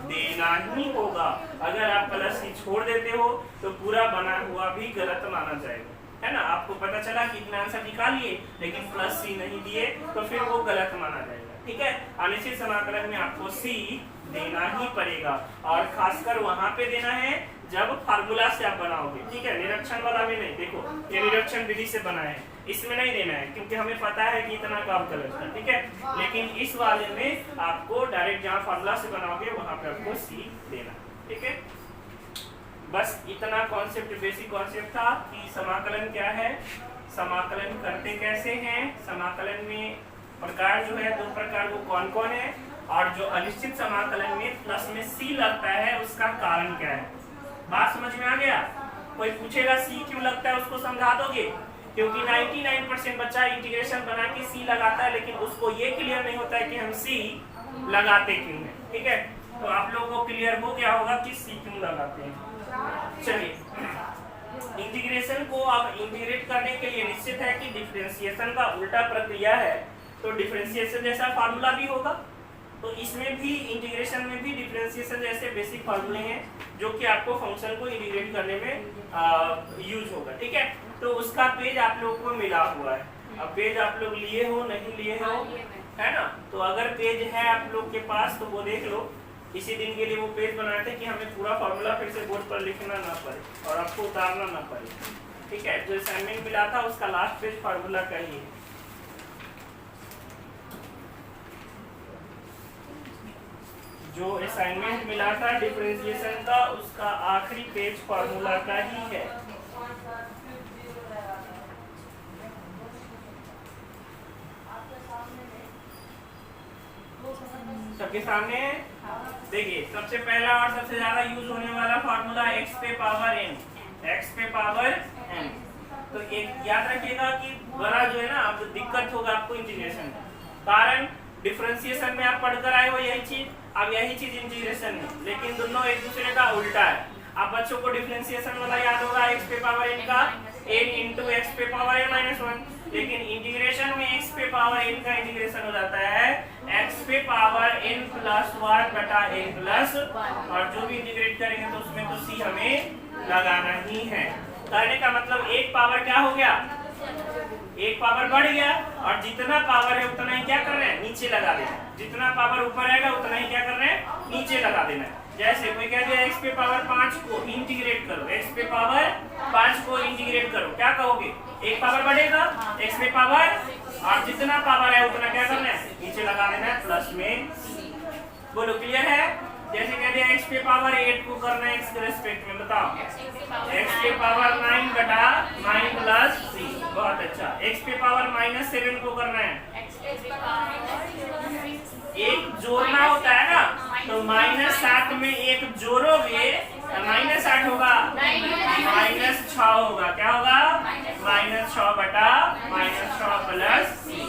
देना ही होगा। अगर आप प्लस c छोड़ देते हो तो पूरा बना हुआ भी गलत माना जाएगा, है ना। आपको पता चला कि इतना आंसर निकालिए लेकिन प्लस c नहीं दिए तो फिर वो गलत माना जाएगा, ठीक है। अनिश्चित समाकलन में आपको c देना ही पड़ेगा और खासकर वहां पे देना है जब फार्मूला से आप बनाओगे, ठीक है। निरीक्षण वाला में नहीं, देखो ये निरीक्षण विधि से बना है, इसमें नहीं देना है क्योंकि हमें पता है कि इतना काम गलत है, ठीक है। लेकिन इस वाले में आपको डायरेक्ट जहाँ फार्मूला से बनाओगे वहां पे आपको c देना, ठीक है। बस इतना कॉन्सेप्ट, बेसिक कॉन्सेप्ट था कि समाकलन क्या है, समाकलन करते कैसे हैं, समाकलन में प्रकार जो है 2 प्रकार वो कौन कौन है, और जो अनिश्चित समाकलन में प्लस में सी लगता है उसका कारण क्या है। बात समझ में आ गया? कोई पूछेगा सी क्यों लगता है, उसको समझा दोगे? क्योंकि 99% बच्चा इंटीग्रेशन बना के सी लगाता है, लेकिन उसको ये क्लियर नहीं होता है कि हम सी लगाते क्यों हैं। ठीक है, तो आप लोगों को क्लियर हो गया होगा कि सी क्यों लगाते हैं। चलिए, इंटीग्रेशन को अब इंटीग्रेट करने के लिए निश्चित है कि डिफरेंशिएशन का उल्टा प्रक्रिया है, तो डिफरेंशिएशन जैसा फार्मूला भी होगा। तो इसमें भी इंटीग्रेशन में भी डिफरेंशिएशन जैसे बेसिक फार्मूले हैं जो कि आपको फंक्शन को इंटीग्रेट करने में यूज होगा। ठीक है, तो उसका पेज आप लोगों को मिला हुआ है। अब पेज आप लोग लिए हो नहीं लिए हो, है ना? तो अगर पेज है आप लोग के पास तो वो देख लो। इसी दिन के लिए वो पेज बनाए थे कि हमें पूरा फार्मूला फिर से बोर्ड पर लिखना ना पड़े और आपको उतारना ना पड़े। ठीक है, जो असाइनमेंट मिला था उसका लास्ट पेज फार्मूला का ही है। जो असाइनमेंट मिला था डिफरेंशिएशन का उसका आखिरी पेज फार्मूला का ही है। सबके सामने देखिए, सबसे पहला और सबसे ज्यादा यूज होने वाला फार्मूला x पे पावर n, x पे पावर n। तो एक याद रखिएगा कि बड़ा जो है ना, अब दिक्कत होगा आपको इंटीग्रेशन में, कारण डिफरेंशिएशन में आप पढ़कर आए हो यही चीज, अब यही चीज इंटीग्रेशन में, लेकिन दोनों एक दूसरे का उल्टा है। आप बच्चों को डिफरेंशिएशन वाला याद होगा x पे पावर n का n इंटू x पे पावर n माइनस 1, लेकिन इंटीग्रेशन में x पे पावर n का इंटीग्रेशन हो जाता है x पे पावर n प्लस 1 बटा n प्लस, और जो भी इंटीग्रेट करेंगे तो उसमें तो c हमें लगाना ही है। कहने का मतलब एक पावर क्या हो गया, एक पावर बढ़ गया, और जितना पावर है उतना ही क्या कर रहे हैं, नीचे लगा देना। जितना पावर ऊपर आएगा उतना ही क्या कर रहे हैं, नीचे लगा देना। जैसे कोई कह दिया x पे पावर 5 को इंटीग्रेट करो, x पे पावर 5 को इंटीग्रेट करो, क्या कहोगे, एक पावर बढ़ेगा x पे पावर, और जितना पावर है उतना क्या करना है, नीचे लगा देना है प्लस में। बोलो क्लियर है? जैसे कह दिया x पे पावर 8 को करना है x के रिस्पेक्ट में, बताओ x पे पावर 9 बटा 9 प्लस c, बहुत अच्छा। x पे पावर माइनस 7 को करना है, एक जोड़ना होता है ना, तो माइनस 7 में एक जोड़ोगे माइनस 8 होगा, माइनस 6 होगा, क्या होगा, माइनस 6 बटा माइनस 6 प्लस c।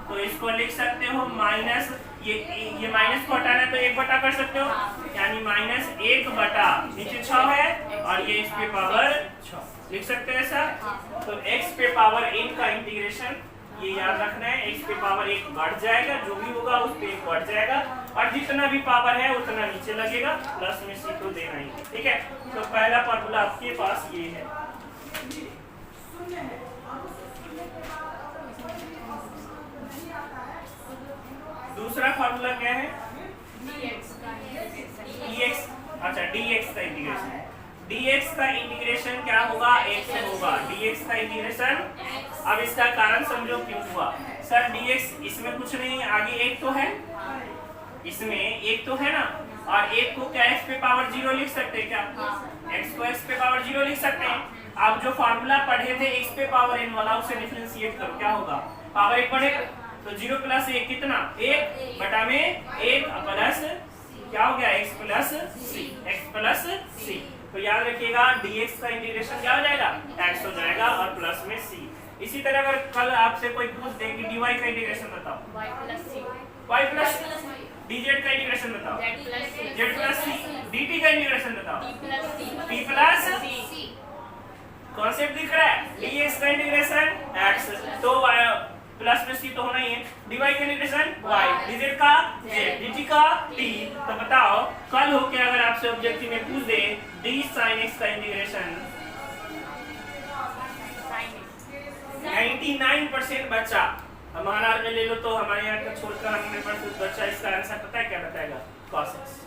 तो इसको लिख सकते हो माइनस, ये माइनस को हटाना है तो 1 बटा कर सकते हो, यानी माइनस 1 बटा नीचे 6 है और ये x पे पावर 6 लिख सकते हैं ऐसा। तो x पे पावर n का इंटीग्रेशन ये याद रखना है, x पे पावर 1 बढ़ जाएगा, जो भी होगा उस पे 1 बढ़ जाएगा, और जितना भी पावर है उतना नीचे लगेगा, प्लस में c तो देना ही। ठीक है, तो पहला फार्मूला आपके पास ये है। दूसरा फार्मूला क्या है, dx, अच्छा dx का इंटीग्रेशन, dx का इंटीग्रेशन क्या होगा, x होगा, dx का इंटीग्रेशन। अब इसका कारण समझो क्यों हुआ। सर dx इसमें कुछ नहीं, आगे एक तो है, इसमें एक तो है ना, और एक को क्या x पे पावर 0 लिख सकते हैं क्या, x को x पे पावर 0 लिख सकते हैं। अब जो फार्मूला पढ़े थे x पे पावर n वाला, उसे डिफरेंशिएट करो, क्या होगा, पावर 1 बढ़ेगा, तो 0 प्लस 1 कितना, 1 बटा में 1 प्लस क्या हो गया, x plus c, x plus c। तो याद रखिएगा dx का इंटीग्रेशन क्या हो जाएगा, x हो जाएगा और प्लस में c। इसी तरह अगर कल आपसे कोई पूछ दे कि dy का इंटीग्रेशन बताओ, y प्लस dz का इंटीग्रेशन बताओ, z प्लस c, dt का इंटीग्रेशन बताओ, p प्लस c। कॉन्सेप्ट दिख रहा है, dx का इंटीग्रेशन x, तो प्लस में c तो होना ही है, dy का इंटीग्रेशन y, dz का z, dt का t। तो बताओ कल हो के अगर आपसे ऑब्जेक्टिव में पूछ दे d sin x का इंटीग्रेशन, 99% बच्चा हमारा में ले लो, तो हमारे यहाँ का छोड़कर 100% बच्चा इसका आंसर पता है क्या बताएगा, cos x।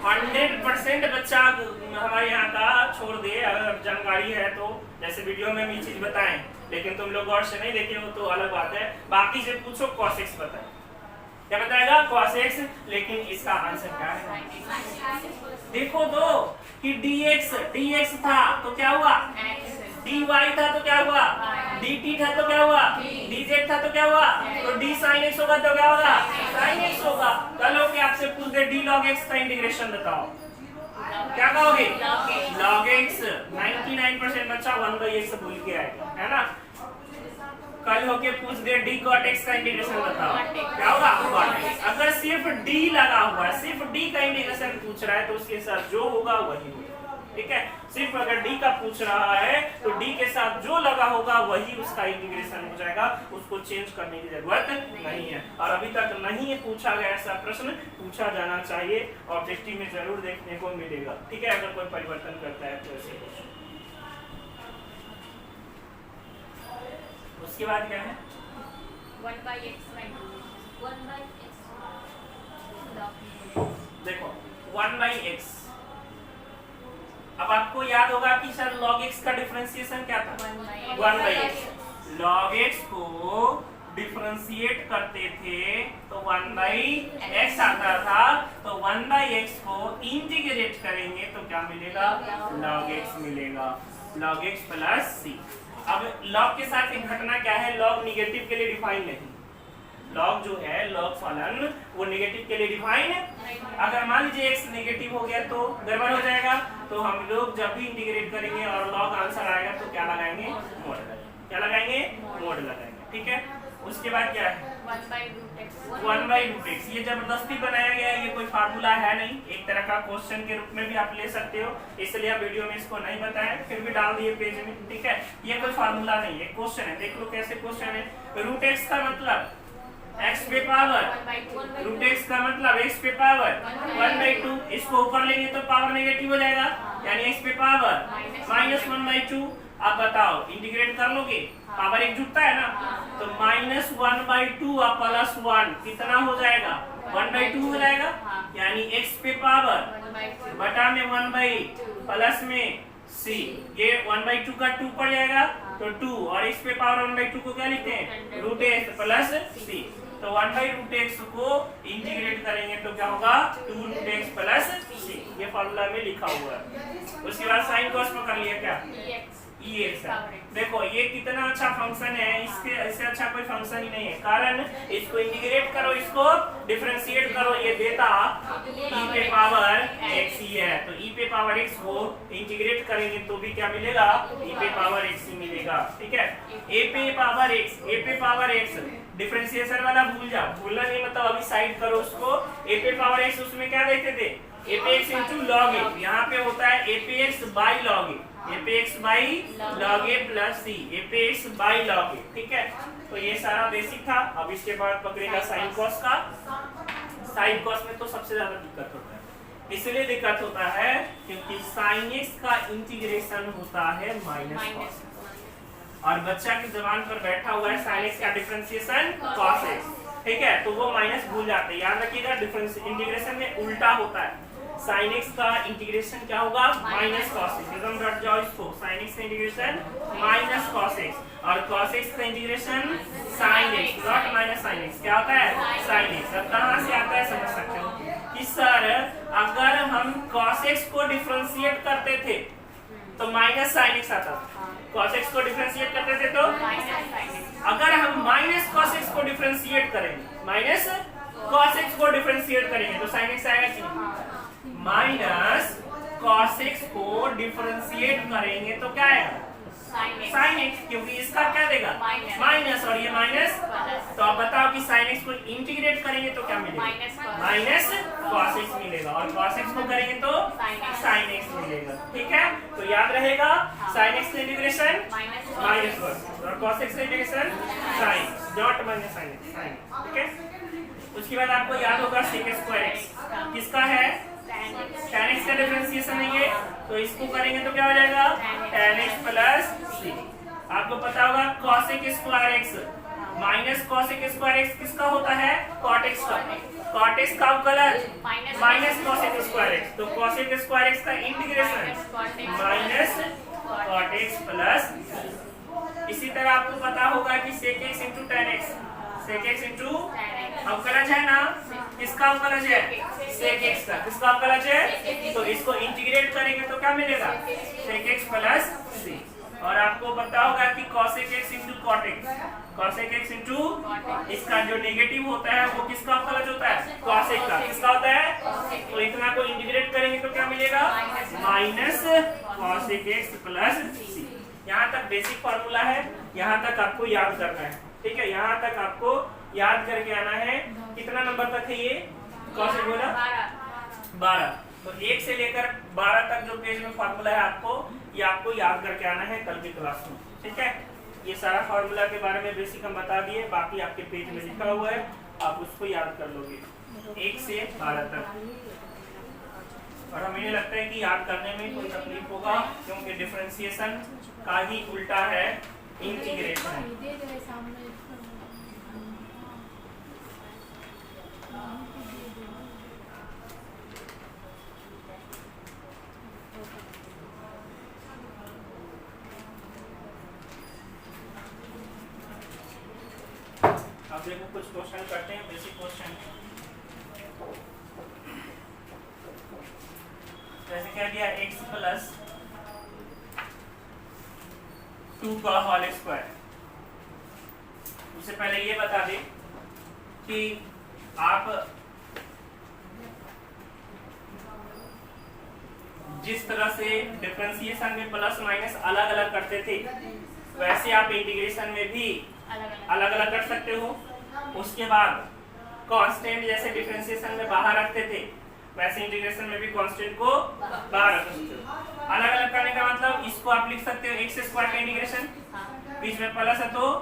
100% बच्चा हमारे यहाँ का छोड़ दे, अगर जानकारी है तो, जैसे वीडियो में हम ये चीज बताएं, लेकिन तुम लोग गौर से नहीं देखे हो तो अलग बात है। बाकी से पूछो cos x बताए, क्या बताएगा, cos x। लेकिन इसका आंसर क्या है, देखो तो कि dx था तो क्या हुआ, dy था तो क्या हुआ dt था तो क्या हुआ, dz था तो क्या हुआ, तो d sin x होगा तो क्या होगा, sin x होगा। चलो कि आपसे पूछ दे d log x का इंटीग्रेशन बताओ, क्या कहोगे, log x। 99% बच्चा 1/x भूल के आएगा, है ना। कल होके पूछ दे d cot x का इंटीग्रेशन बताओ, क्या होगा, cot x। अगर सिर्फ d लगा हुआ है, सिर्फ d का इंटीग्रेशन पूछ रहा है तो उसके साथ जो होगा वही होगा, ठीक है। सिर्फ अगर d का पूछ रहा है तो d के साथ जो लगा होगा वही उसका इंटीग्रेशन हो जाएगा, उसको चेंज करने की जरूरत नहीं है। और अभी तक नहीं पूछा गया ऐसा प्रश्न पूछा जाना चाहिए, ऑब्जेक्टिव में जरूर देखने को मिलेगा, ठीक है। अगर कोई परिवर्तन करता है तो ऐसे कुछ। उसके बाद क्या है, 1/x देखो 1/x। अब आपको याद होगा कि सर log x का डिफरेंशिएशन क्या था, 1/x। log x को डिफरेंशिएट करते थे तो 1/x आता था, तो 1/x को इंटीग्रेट करेंगे तो क्या मिलेगा, log x मिलेगा, log x प्लस c। अब log के साथ एक घटना क्या है, log निगेटिव के लिए डिफाइन नहीं, log जो है log फलन वो नेगेटिव के लिए डिफाइन है। अगर मान लीजिए x नेगेटिव हो गया तो गड़बड़ हो जाएगा, तो हम लोग जब भी इंटीग्रेट करेंगे और log आंसर आएगा तो क्या लगाएंगे, मोड लगाएंगे, क्या लगाएंगे, मोड लगाएंगे, ठीक है। उसके बाद क्या है, 1/√x। ये जबरदस्ती बनाया गया है, ये कोई फार्मूला है नहीं, एक तरह का क्वेश्चन के रूप में भी आप ले सकते हो, इसलिए आप वीडियो में इसको नहीं बताया, फिर भी डाल दिए पेज में, ठीक है। ये कोई फार्मूला नहीं है, क्वेश्चन है, देख लो कैसे क्वेश्चन है। √x का मतलब x पे पावर, √x का मतलब x पे पावर 1/2, इसको ऊपर लेंगे तो पावर नेगेटिव हो जाएगा, यानी x पे पावर -1/2। आप बताओ इंटीग्रेट कर लोगे, पावर एक जुटता है ना, तो -1/2 और +1 कितना हो जाएगा, 1/2 हो जाएगा, यानी x पे पावर बटा में 1/, प्लस में c, ये 1/2 का 2 पड़ जाएगा तो 2, और x पे पावर 1/2 को क्या लिखते हैं, √x प्लस c। तो 1/√x को इंटीग्रेट करेंगे तो क्या होगा, 2√x प्लस c, ये फार्मूला में लिखा हुआ है। उसके बाद साइन कॉस पकड़ लिया क्या, ex। देखो ये कितना अच्छा फंक्शन है, इससे अच्छा कोई फंक्शन ही नहीं है, कारण इसको इंटीग्रेट करो, इसको डिफरेंशिएट करो, ये देता e पे पावर x ही है, तो e पे पावर x को इंटीग्रेट करेंगे तो भी क्या मिलेगा, e पे पावर x ही मिलेगा, ठीक है। a पे पावर x डिफरेंशिएशन वाला भूल जाओ, भूलना नहीं मतलब अभी साइड करो उसको। a पे पावर x उसमें क्या देते थे, a पे x into log a, यहाँ पे होता है a पे x by log a, a पे x by log a plus c, a पे x by log a, ठीक है। तो ये सारा बेसिक था। अब इसके बाद पकड़ेगा साइन कॉस का। साइन कॉस में तो सबसे ज्यादा दिक्कत होता है, इसलिए दिक्कत होता है क्योंकि साइन x का इंटीग्रेशन होता है माइनस कॉस, और बच्चा की जबान पर बैठा हुआ है साइन x का डिफरेंशिएशन कॉस x, ठीक है। तो वो माइनस भूल जाते हैं, याद रखिएगा डिफरेंस इंटीग्रेशन में उल्टा होता है, साइन x का इंटीग्रेशन क्या होगा, माइनस कॉस x। एकदम रट जाओ इसको, साइन x का इंटीग्रेशन माइनस कॉस x, और कॉस x का integration sine x, not minus sine x, क्या होता है, साइन x। अब कहां से आता है समझ सकते हो कि सर अगर हम कॉस x को डिफरेंशिएट करते थे तो माइनस साइन x आता था, cos x को डिफरेंशिएट करते थे तो अगर हम माइनस cos x को डिफरेंशिएट करेंगे, माइनस cos x को डिफरेंशिएट करेंगे तो sin x आएगा कि नहीं, माइनस cos x को डिफरेंशिएट करेंगे तो क्या आएगा, sin x, क्योंकि इसका क्या देगा माइनस, और ये माइनस, तो आप बताओ कि sin x को इंटीग्रेट करेंगे तो क्या मिलेगा, माइनस cos x मिलेगा, और cos x को करेंगे तो sin x मिलेगा, ठीक है। तो याद रहेगा sin x का इंटीग्रेशन माइनस cos, और cos x का integration sin, not minus sin x, ठीक है। उसके बाद आपको याद होगा sec² x किसका है, tan x का डिफरेंशिएशन है ये, तो इसको करेंगे तो क्या हो जाएगा, tan x प्लस c। आपको पता होगा cos x² minus cos x² किसका होता है, cot x का, cot x का अवकलन माइनस cos x², तो cos x² का integration minus cot x plus. इसी तरह आपको पता होगा कि sec x into tan x, sec x into अवकलज है ना, किसका अवकलज है, sec x का, किसका अवकलज है, तो इसको इंटीग्रेट करेंगे तो क्या मिलेगा, sec x प्लस c, और आपको पता होगा कि cosec x into cot x, cosec x into इसका जो नेगेटिव होता है वो किसका अवकलज होता है? cosec का। किसका होता है? तो इतना को इंटीग्रेट करेंगे तो क्या मिलेगा? Minus cosec x plus c। यहाँ तक बेसिक फॉर्मूला है, यहाँ तक आपको याद करना है, ठीक है? यहाँ तक आपको याद करके आना है। कितना नंबर तक है ये? cosec बोला 12। तो 1 से लेकर 12 तक जो पेज में फॉर्मूला है ये आपको याद करके आना है कल की क्लास में, ठीक है? ये सारा फॉर्मूला के बारे में बेसिक हम बता दिए, बाकी आपके पेज में लिखा हुआ है, आप उसको याद कर लोगे 1 से 12 तक। और हमें लगता है कि याद करने में कोई तकलीफ होगा, क्योंकि डिफरेंशिएशन का ही उल्टा है इंटीग्रेशन। अब देखो कुछ क्वेश्चन करते हैं, बेसिक क्वेश्चन। जैसे क्या दिया? x प्लस 2 का होल स्क्वायर। उससे पहले ये बता दें कि आप जिस तरह से डिफरेंशिएशन में प्लस माइनस अलग अलग करते थे, वैसे आप इंटीग्रेशन में भी अलग अलग कर सकते हो। उसके बाद कांस्टेंट जैसे डिफरेंशिएशन में बाहर रखते थे, वैसे इंटीग्रेशन में भी कांस्टेंट को बाहर रख सकते हो। अलग अलग करने का मतलब इसको आप लिख सकते हो x स्क्वायर का इंटीग्रेशन, बीच में प्लस है तो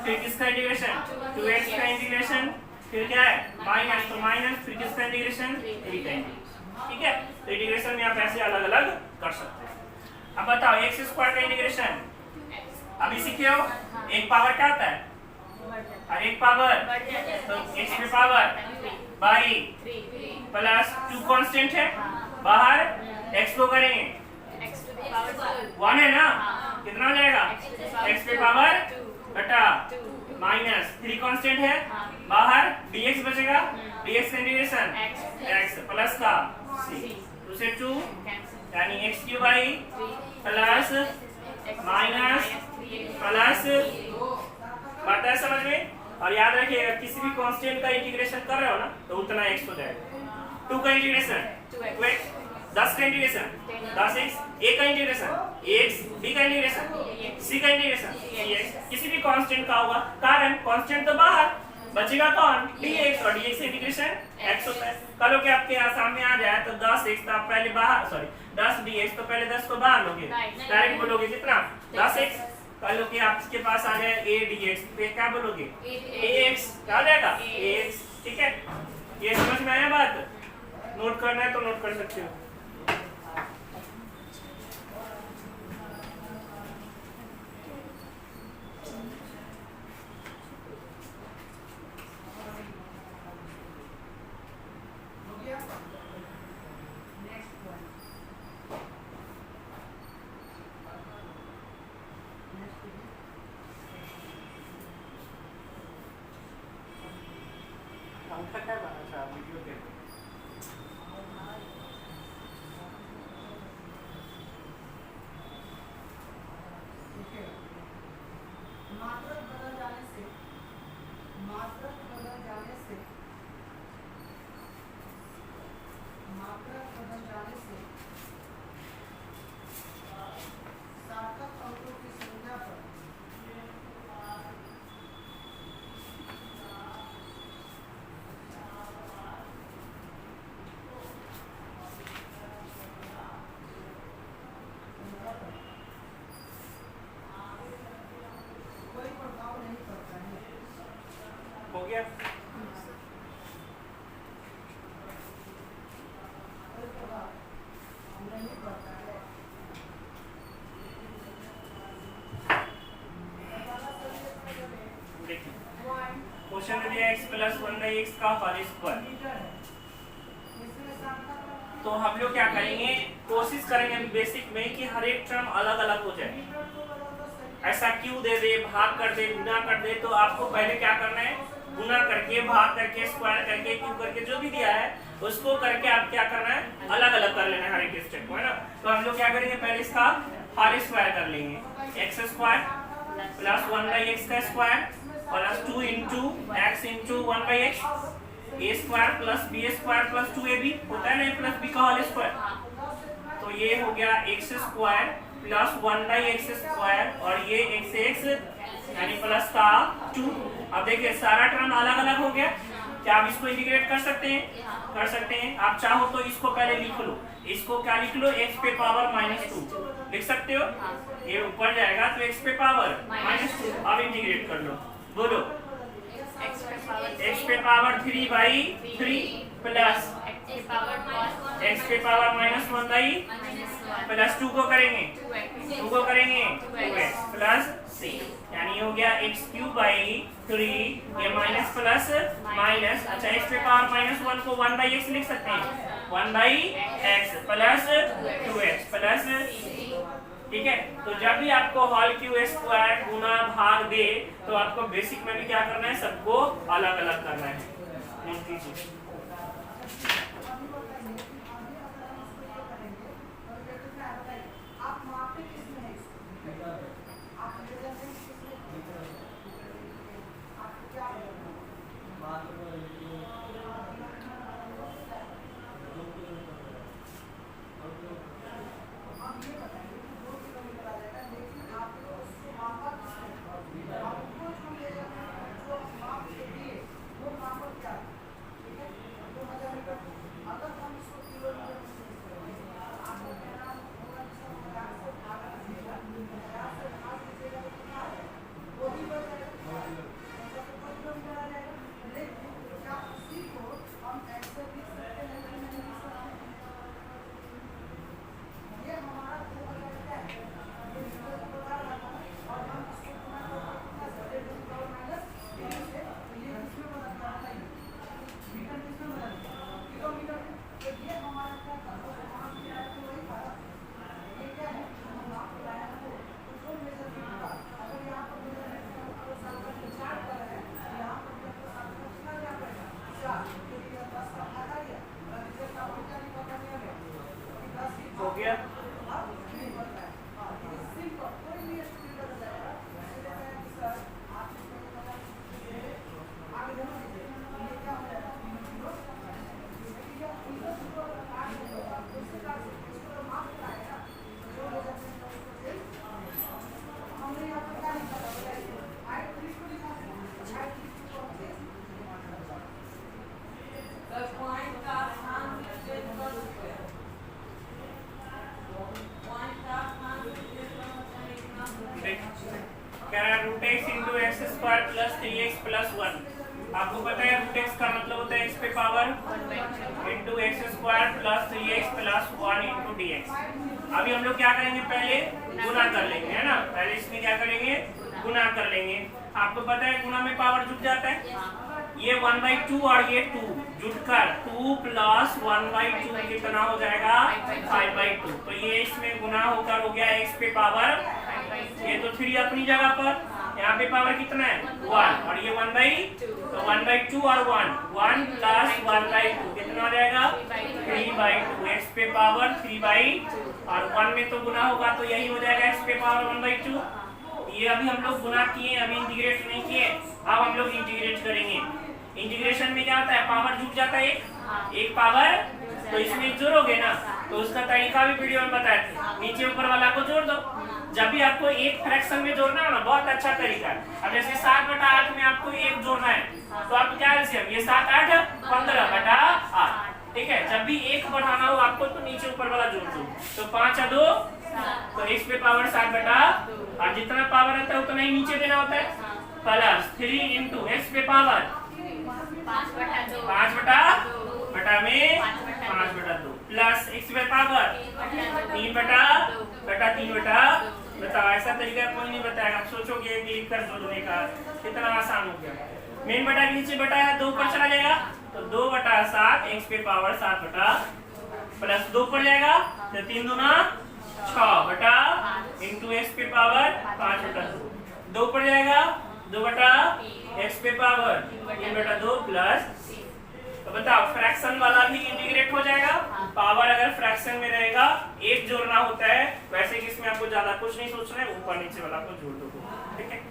फिर किसका इंटीग्रेशन? 2x का इंटीग्रेशन, फिर क्या है? माइनस, तो माइनस, फिर किसका इंटीग्रेशन? 3 का इंटीग्रेशन, ठीक है? तो इंटीग्रेशन में आप ऐसे अलग अलग कर सकते हो। अब बताओ x स्क्वायर का इंटीग्रेशन अभी सीखे हो, एक पावर क्या होता है? और एक पावर तो x की पावर बाई प्लस 2 कांस्टेंट है, बाहर x को करेंगे 1 है ना, कितना हो जाएगा? x की पावर बटा माइनस 3 कांस्टेंट है, बाहर dx बचेगा, dx का इंटीग्रेशन x प्लस का c, उसे 2 यानी x cube by plus minus plus, बात है समझ में? और याद रखिएगा किसी भी कांस्टेंट का इंटीग्रेशन कर रहे हो ना तो उतना x हो जाएगा। 2 का इंटीग्रेशन 2x, 10 का इंटीग्रेशन 10x, a का इंटीग्रेशन ax, b का इंटीग्रेशन c का इंटीग्रेशन cx। किसी भी कांस्टेंट का होगा, कारण कांस्टेंट तो बाहर बचेगा कौन? dx, और dx इंटीग्रेशन x होता है। कल के आपके सामने आ जाए तो 10x तो आप पहले बाहर, सॉरी 10 dx तो पहले 10 को बाहर लोगे, डायरेक्ट बोलोगे कितना? 10x। कल के आपके पास आ जाए a dx, तो क्या बोलोगे? ax, क्या आ जाएगा? ax, ठीक है? ये समझ में आया बात? नोट करना है तो नोट कर सकते हो। हो गया? क्वेश्चन में दिया x प्लस 1/x का होल स्क्वायर। तो हम लोग क्या करेंगे, कोशिश करेंगे अभी बेसिक में कि हर एक टर्म अलग अलग हो जाए। ऐसा क्यों दे दे, भाग कर दे, गुना कर दे, तो आपको पहले क्या करना है, गुना करके, भाग करके, स्क्वायर करके, क्यूब करके, जो भी दिया है उसको करके आप क्या करना है, अलग अलग कर लेना है हर एक स्टेप को, है ना। तो हम लोग क्या करेंगे, पहले इसका होल स्क्वायर कर लेंगे। एक्स स्क्वायर प्लस 1/x का square plus 2 into x into 1/x a square plus b square plus 2ab होता है ना, प्लस बी का होल स्क्वायर। तो ये हो गया x square plus 1/x square और ये x यानी प्लस का 2। अब देखिए सारा टर्म अलग अलग हो गया। क्या आप इसको इंटीग्रेट कर सकते हैं? कर सकते हैं। आप चाहो तो इसको पहले लिख लो, इसको क्या लिख लो, x पे पावर -2 लिख सकते हो। ये ऊपर जाएगा तो x पे पावर -2। अब इंटीग्रेट कर लो, बोलो x पे पावर 3/3 प्लस x पे पावर -1/, प्लस 2 को करेंगे 2x प्लस c, यानी हो गया x³/3 ये माइनस प्लस माइनस। अच्छा x पे पावर -1 को 1/x लिख सकते हैं, 1/x plus 2x plus c। ठीक है, तो जब भी आपको होल क्यू स्क्वायर गुना भाग दे तो आपको बेसिक में भी क्या करना है, सबको अलग अलग करना है। नोट कीजिए। हो गया। √x into x square plus 3x plus 1। आपको पता है √x का मतलब होता है x पे power into x square plus 3x plus 1 into dx। अभी हम लोग क्या करेंगे, पहले गुना कर लेंगे, है ना। पहले इसमें क्या करेंगे, गुना कर लेंगे। आपको पता है गुना में पावर जुट जाता है। ये 1/2 और ये 2 जुटकर 2 प्लस 1/2 कितना हो जाएगा, 5/2। तो ये इसमें गुना होकर हो गया x पे पावर, ये तो 3 अपनी जगह पर, यहाँ पे पावर कितना है 1 और ये 1/2, तो 1/2 और 1 प्लस 1/2 कितना हो जाएगा 3/2। x पे पावर 3/, और 1 में तो गुना होगा तो यही हो जाएगा x पे पावर 1/2। ये अभी हम लोग गुना किए, अभी इंटीग्रेट नहीं किए। अब हम लोग इंटीग्रेट करेंगे। इंटीग्रेशन में क्या होता है, पावर जुट जाता है एक पावर, तो इसमें जोड़ोगे ना, तो उसका तरीका भी वीडियो में बताया था। नीचे ऊपर वाला को जोड़ दो। जब भी आपको एक फ्रैक्शन में जोड़ना है ना, बहुत अच्छा तरीका है। अब जैसे 7/8 में आपको 1 जोड़ना है, तो आप क्या एलसीएम, ये 7 8 15/8। ठीक है, जब भी 1 बढ़ाना हो आपको तो नीचे ऊपर वाला जोड़ दो। तो 5 और 2, तो x पे पावर 7/, और जितना पावर रहता है उतना ही नीचे देना होता है, प्लस 3 इंटू x पे पावर 5/2 प्लस x पे पावर 3/3। बताओ, ऐसा तरीका कोई नहीं बताएगा। आप सोचोगे क्लिक कर जोड़ने का, कितना आसान हो गया। मेन बटा के नीचे बटा है 2 पर चला जाएगा, तो 2/7 x पे पावर 7 प्लस 2 पर जाएगा, तो 3 दूना 6 इंटू x पे पावर 5/2। 2 पर जाएगा 2/x पे पावर 3/2 प्लस। तो बताओ फ्रैक्शन वाला भी इंटीग्रेट हो जाएगा। पावर अगर फ्रैक्शन में रहेगा एक जोड़ना होता है, वैसे कि इसमें आपको ज्यादा कुछ नहीं सोचना है, ऊपर नीचे वाला को जोड़ दो, ठीक है।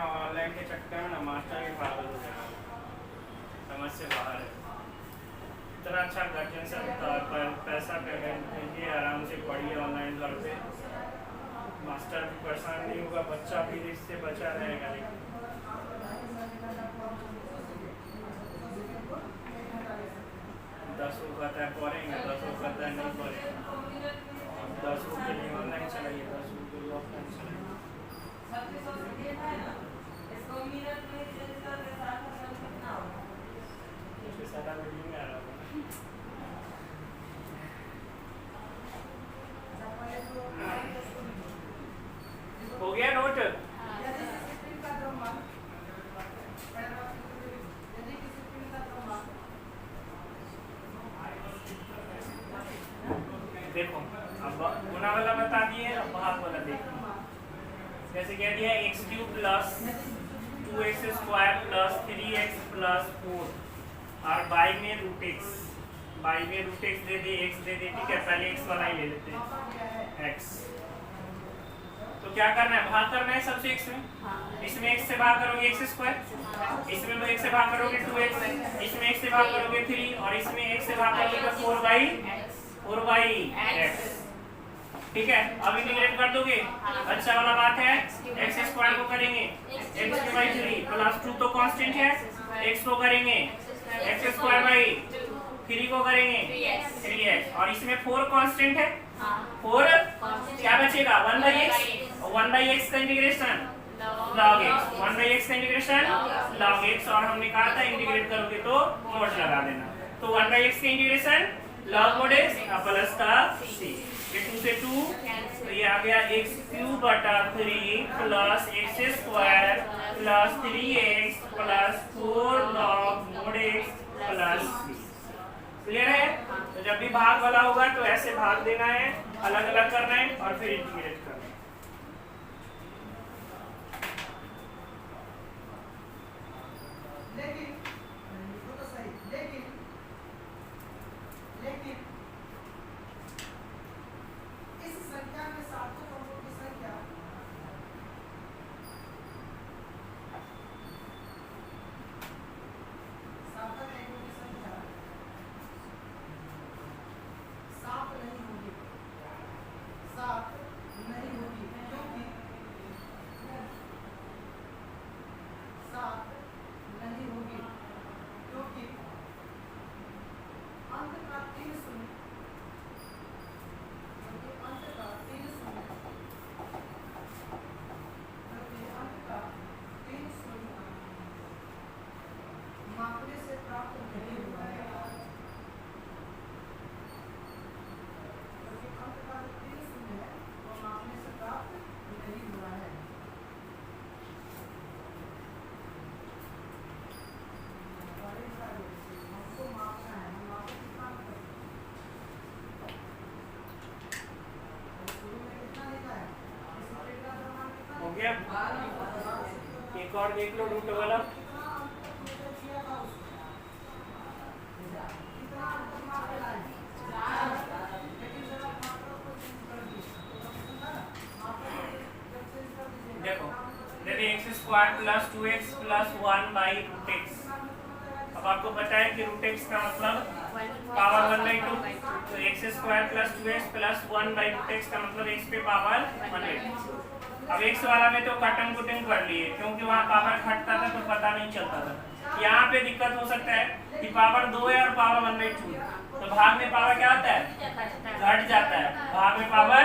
ऑनलाइन के चक्कर में ना मास्टर भी पागल हो जाएगा, समझ से बाहर है। इतना अच्छा गार्जियन से पर पैसा पेमेंट कीजिए, आराम से पढ़िए ऑनलाइन घर पे, मास्टर भी परेशान नहीं होगा, बच्चा भी इससे बचा रहेगा। लेकिन 10 कहता है पढ़ेंगे, 10 कहता है नहीं पढ़ेंगे, 10 के लिए ऑनलाइन चलाइए, 10 के लिए ऑफलाइन चलाइए। सारा वीडियो में आ रहा होगा। हो गया नोट? देखो अब गुना वाला बता दिए, अब भाग वाला देखो। जैसे कह दिया x³ plus 2x square plus 3x plus 4 और बाई में रूट x, बाई में रूट x दे दे, x दे दे, ठीक है। पहले x वाला ही ले लेते हैं, x। तो क्या करना है, भाग करना है सबसे x में। इसमें x से भाग करोगे x स्क्वायर, इसमें x से भाग करोगे 2x, इसमें x से भाग करोगे 3 और इसमें x से भाग करोगे 4/x, ठीक है। अब इंटीग्रेट कर दोगे, अच्छा वाला बात है। x स्क्वायर को करेंगे x/3 प्लस 2 तो कांस्टेंट है, x को करेंगे x स्क्वायर बाई 3 को करेंगे 3x और इसमें 4 कांस्टेंट है, 4 क्या बचेगा 1/x, 1/x का इंटीग्रेशन log x, 1/x का इंटीग्रेशन log x और हमने कहा था इंटीग्रेट करोगे तो मोड लगा देना। तो 1/x का integration log mod x plus का c, ये 2 से 2 तो ये आ गया x³ बटा 3 plus x square plus 3x plus 4 log mod x plus c। Clear है? तो जब भी भाग वाला होगा तो ऐसे भाग देना है, अलग अलग करना है और फिर इंटीग्रेट करना है। एक और देख लो रूट वाला। Square plus 2x plus 1 by root X. अब आपको पता है कि रूट एक्स का मतलब पावर 1/2, तो X square plus 2x plus 1 by root X का मतलब एक्स पे पावर 1/2। अब एक्स वाला में तो कटन कुटन कर लिए, क्योंकि वहाँ पावर घटता था तो पता नहीं चलता था। यहाँ पे दिक्कत हो सकता है कि पावर 2 है और पावर 1/2, तो भाग में पावर क्या होता है, घट जाता है, भाग में पावर।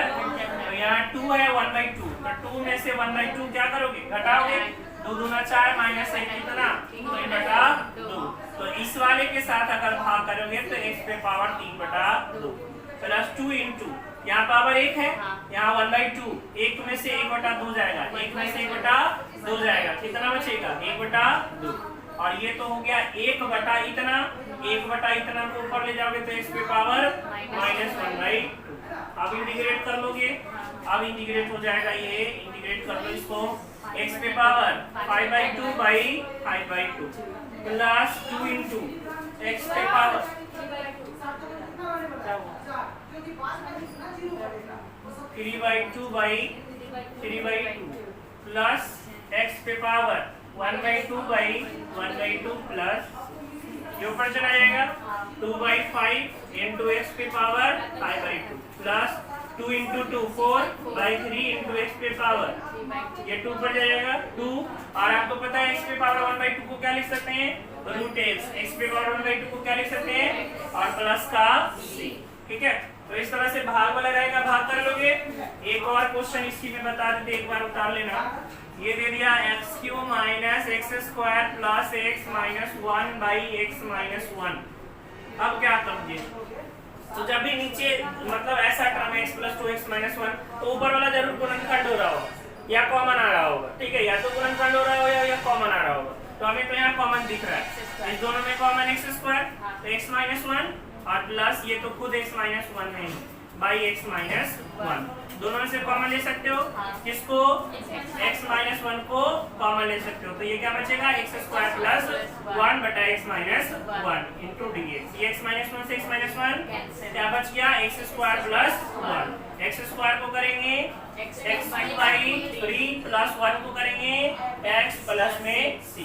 तो यहाँ 2 है 1/2, तो 2 में से 1/2 क्या करोगे, घटाओगे, 2 दूना 4 माइनस 1 कितना, 3/2। तो इस वाले के साथ अगर भाग करोगे तो x पे पावर 3/2 प्लस 2 इंटू यहाँ पावर 1 है, यहाँ 1/2, 1 में से 1/2 जाएगा, 1 में से 1/2 जाएगा, कितना बचेगा 1/2। और ये तो हो गया 1 इतना, 1 इतना को ऊपर ले जाओगे तो x पे पावर -1/2। अब इंटीग्रेट कर लोगे, अब इंटीग्रेट हो जाएगा, ये इंटीग्रेट कर लो इसको, x पे power 5/2 by 5/2 plus 2 into x पे पावर 3/2 बाई 3/2 प्लस x पे पावर 1/2 बाई 1/2 प्लस ये ऊपर चला जाएगा 2/5 इंटू एक्स पे power 5/2 plus 2 into 2 4/3 into x पे पावर ये 2 पर जाएगा 2। और आपको पता है एक्स पे पावर 1/2 को क्या लिख सकते हैं, रूट एक्स पे पावर 1/2 को क्या लिख सकते हैं, और प्लस का c। ठीक है, तो इस तरह से भाग वाला रहेगा, भाग कर लोगे। एक और क्वेश्चन इसी में बता देते, एक बार उतार लेना। ये दे दिया x³ minus x square plus x minus 1 by x minus 1। अब क्या करोगे, तो जब भी नीचे मतलब ऐसा टर्म है x प्लस 2x माइनस 1, तो ऊपर वाला जरूर गुणनखंड हो रहा होगा या कॉमन आ रहा होगा। ठीक है, या तो गुणनखंड हो रहा होगा या कॉमन आ रहा होगा। तो हमें तो यहाँ कॉमन दिख रहा है, इस दोनों में कॉमन x स्क्वायर, तो x माइनस 1 और प्लस ये तो खुद x माइनस 1 है बाई x माइनस 1। दोनों में से कॉमन ले सकते हो, किसको, x माइनस 1 को कॉमन ले सकते हो। तो ये क्या बचेगा, x स्क्वायर प्लस 1 बटा x माइनस 1 इंटू dx। ये x माइनस 1 से x माइनस 1 क्या बच गया, x square plus 1। x square को करेंगे x बाई 3 प्लस 1 को करेंगे x प्लस में c।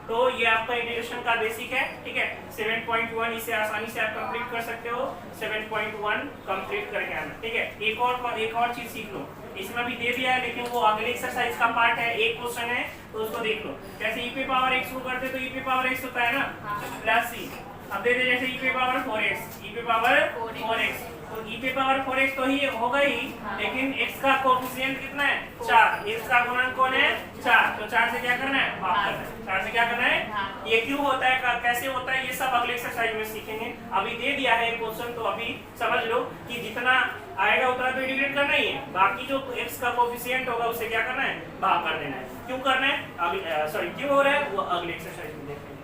तो ये आपका इंटीग्रेशन का बेसिक है। ठीक है, 7.1 इसे आसानी से आप कंप्लीट कर सकते हो, 7.1 कंप्लीट करके आना। ठीक है, एक और चीज सीख लो, इसमें भी दे दिया है लेकिन वो अगले एक्सरसाइज का पार्ट है, एक क्वेश्चन है तो उसको देख लो। जैसे e पे पावर x को करते तो e पे पावर x होता है ना प्लस c। अब दे दे जैसे e पे पावर 4x, e पे पावर 4x, तो e पे पावर 4x तो ही होगा ही, लेकिन x का कोएफिशिएंट कितना है, 4, x का गुणन कौन है, 4, तो 4 से क्या करना है, भाग करना है। 4 से क्या करना है, ये क्यों होता है, कैसे होता है, ये सब अगले एक्सरसाइज में सीखेंगे। अभी दे दिया है क्वेश्चन, तो अभी समझ लो कि जितना आएगा उतना तो इंटीग्रेट करना ही है, बाकी जो x का कोएफिशिएंट होगा उससे क्या करना है, भाग कर देना है। क्यों करना है, अभी सॉरी क्यों हो रहा है वो अगले एक्सरसाइज में देखेंगे।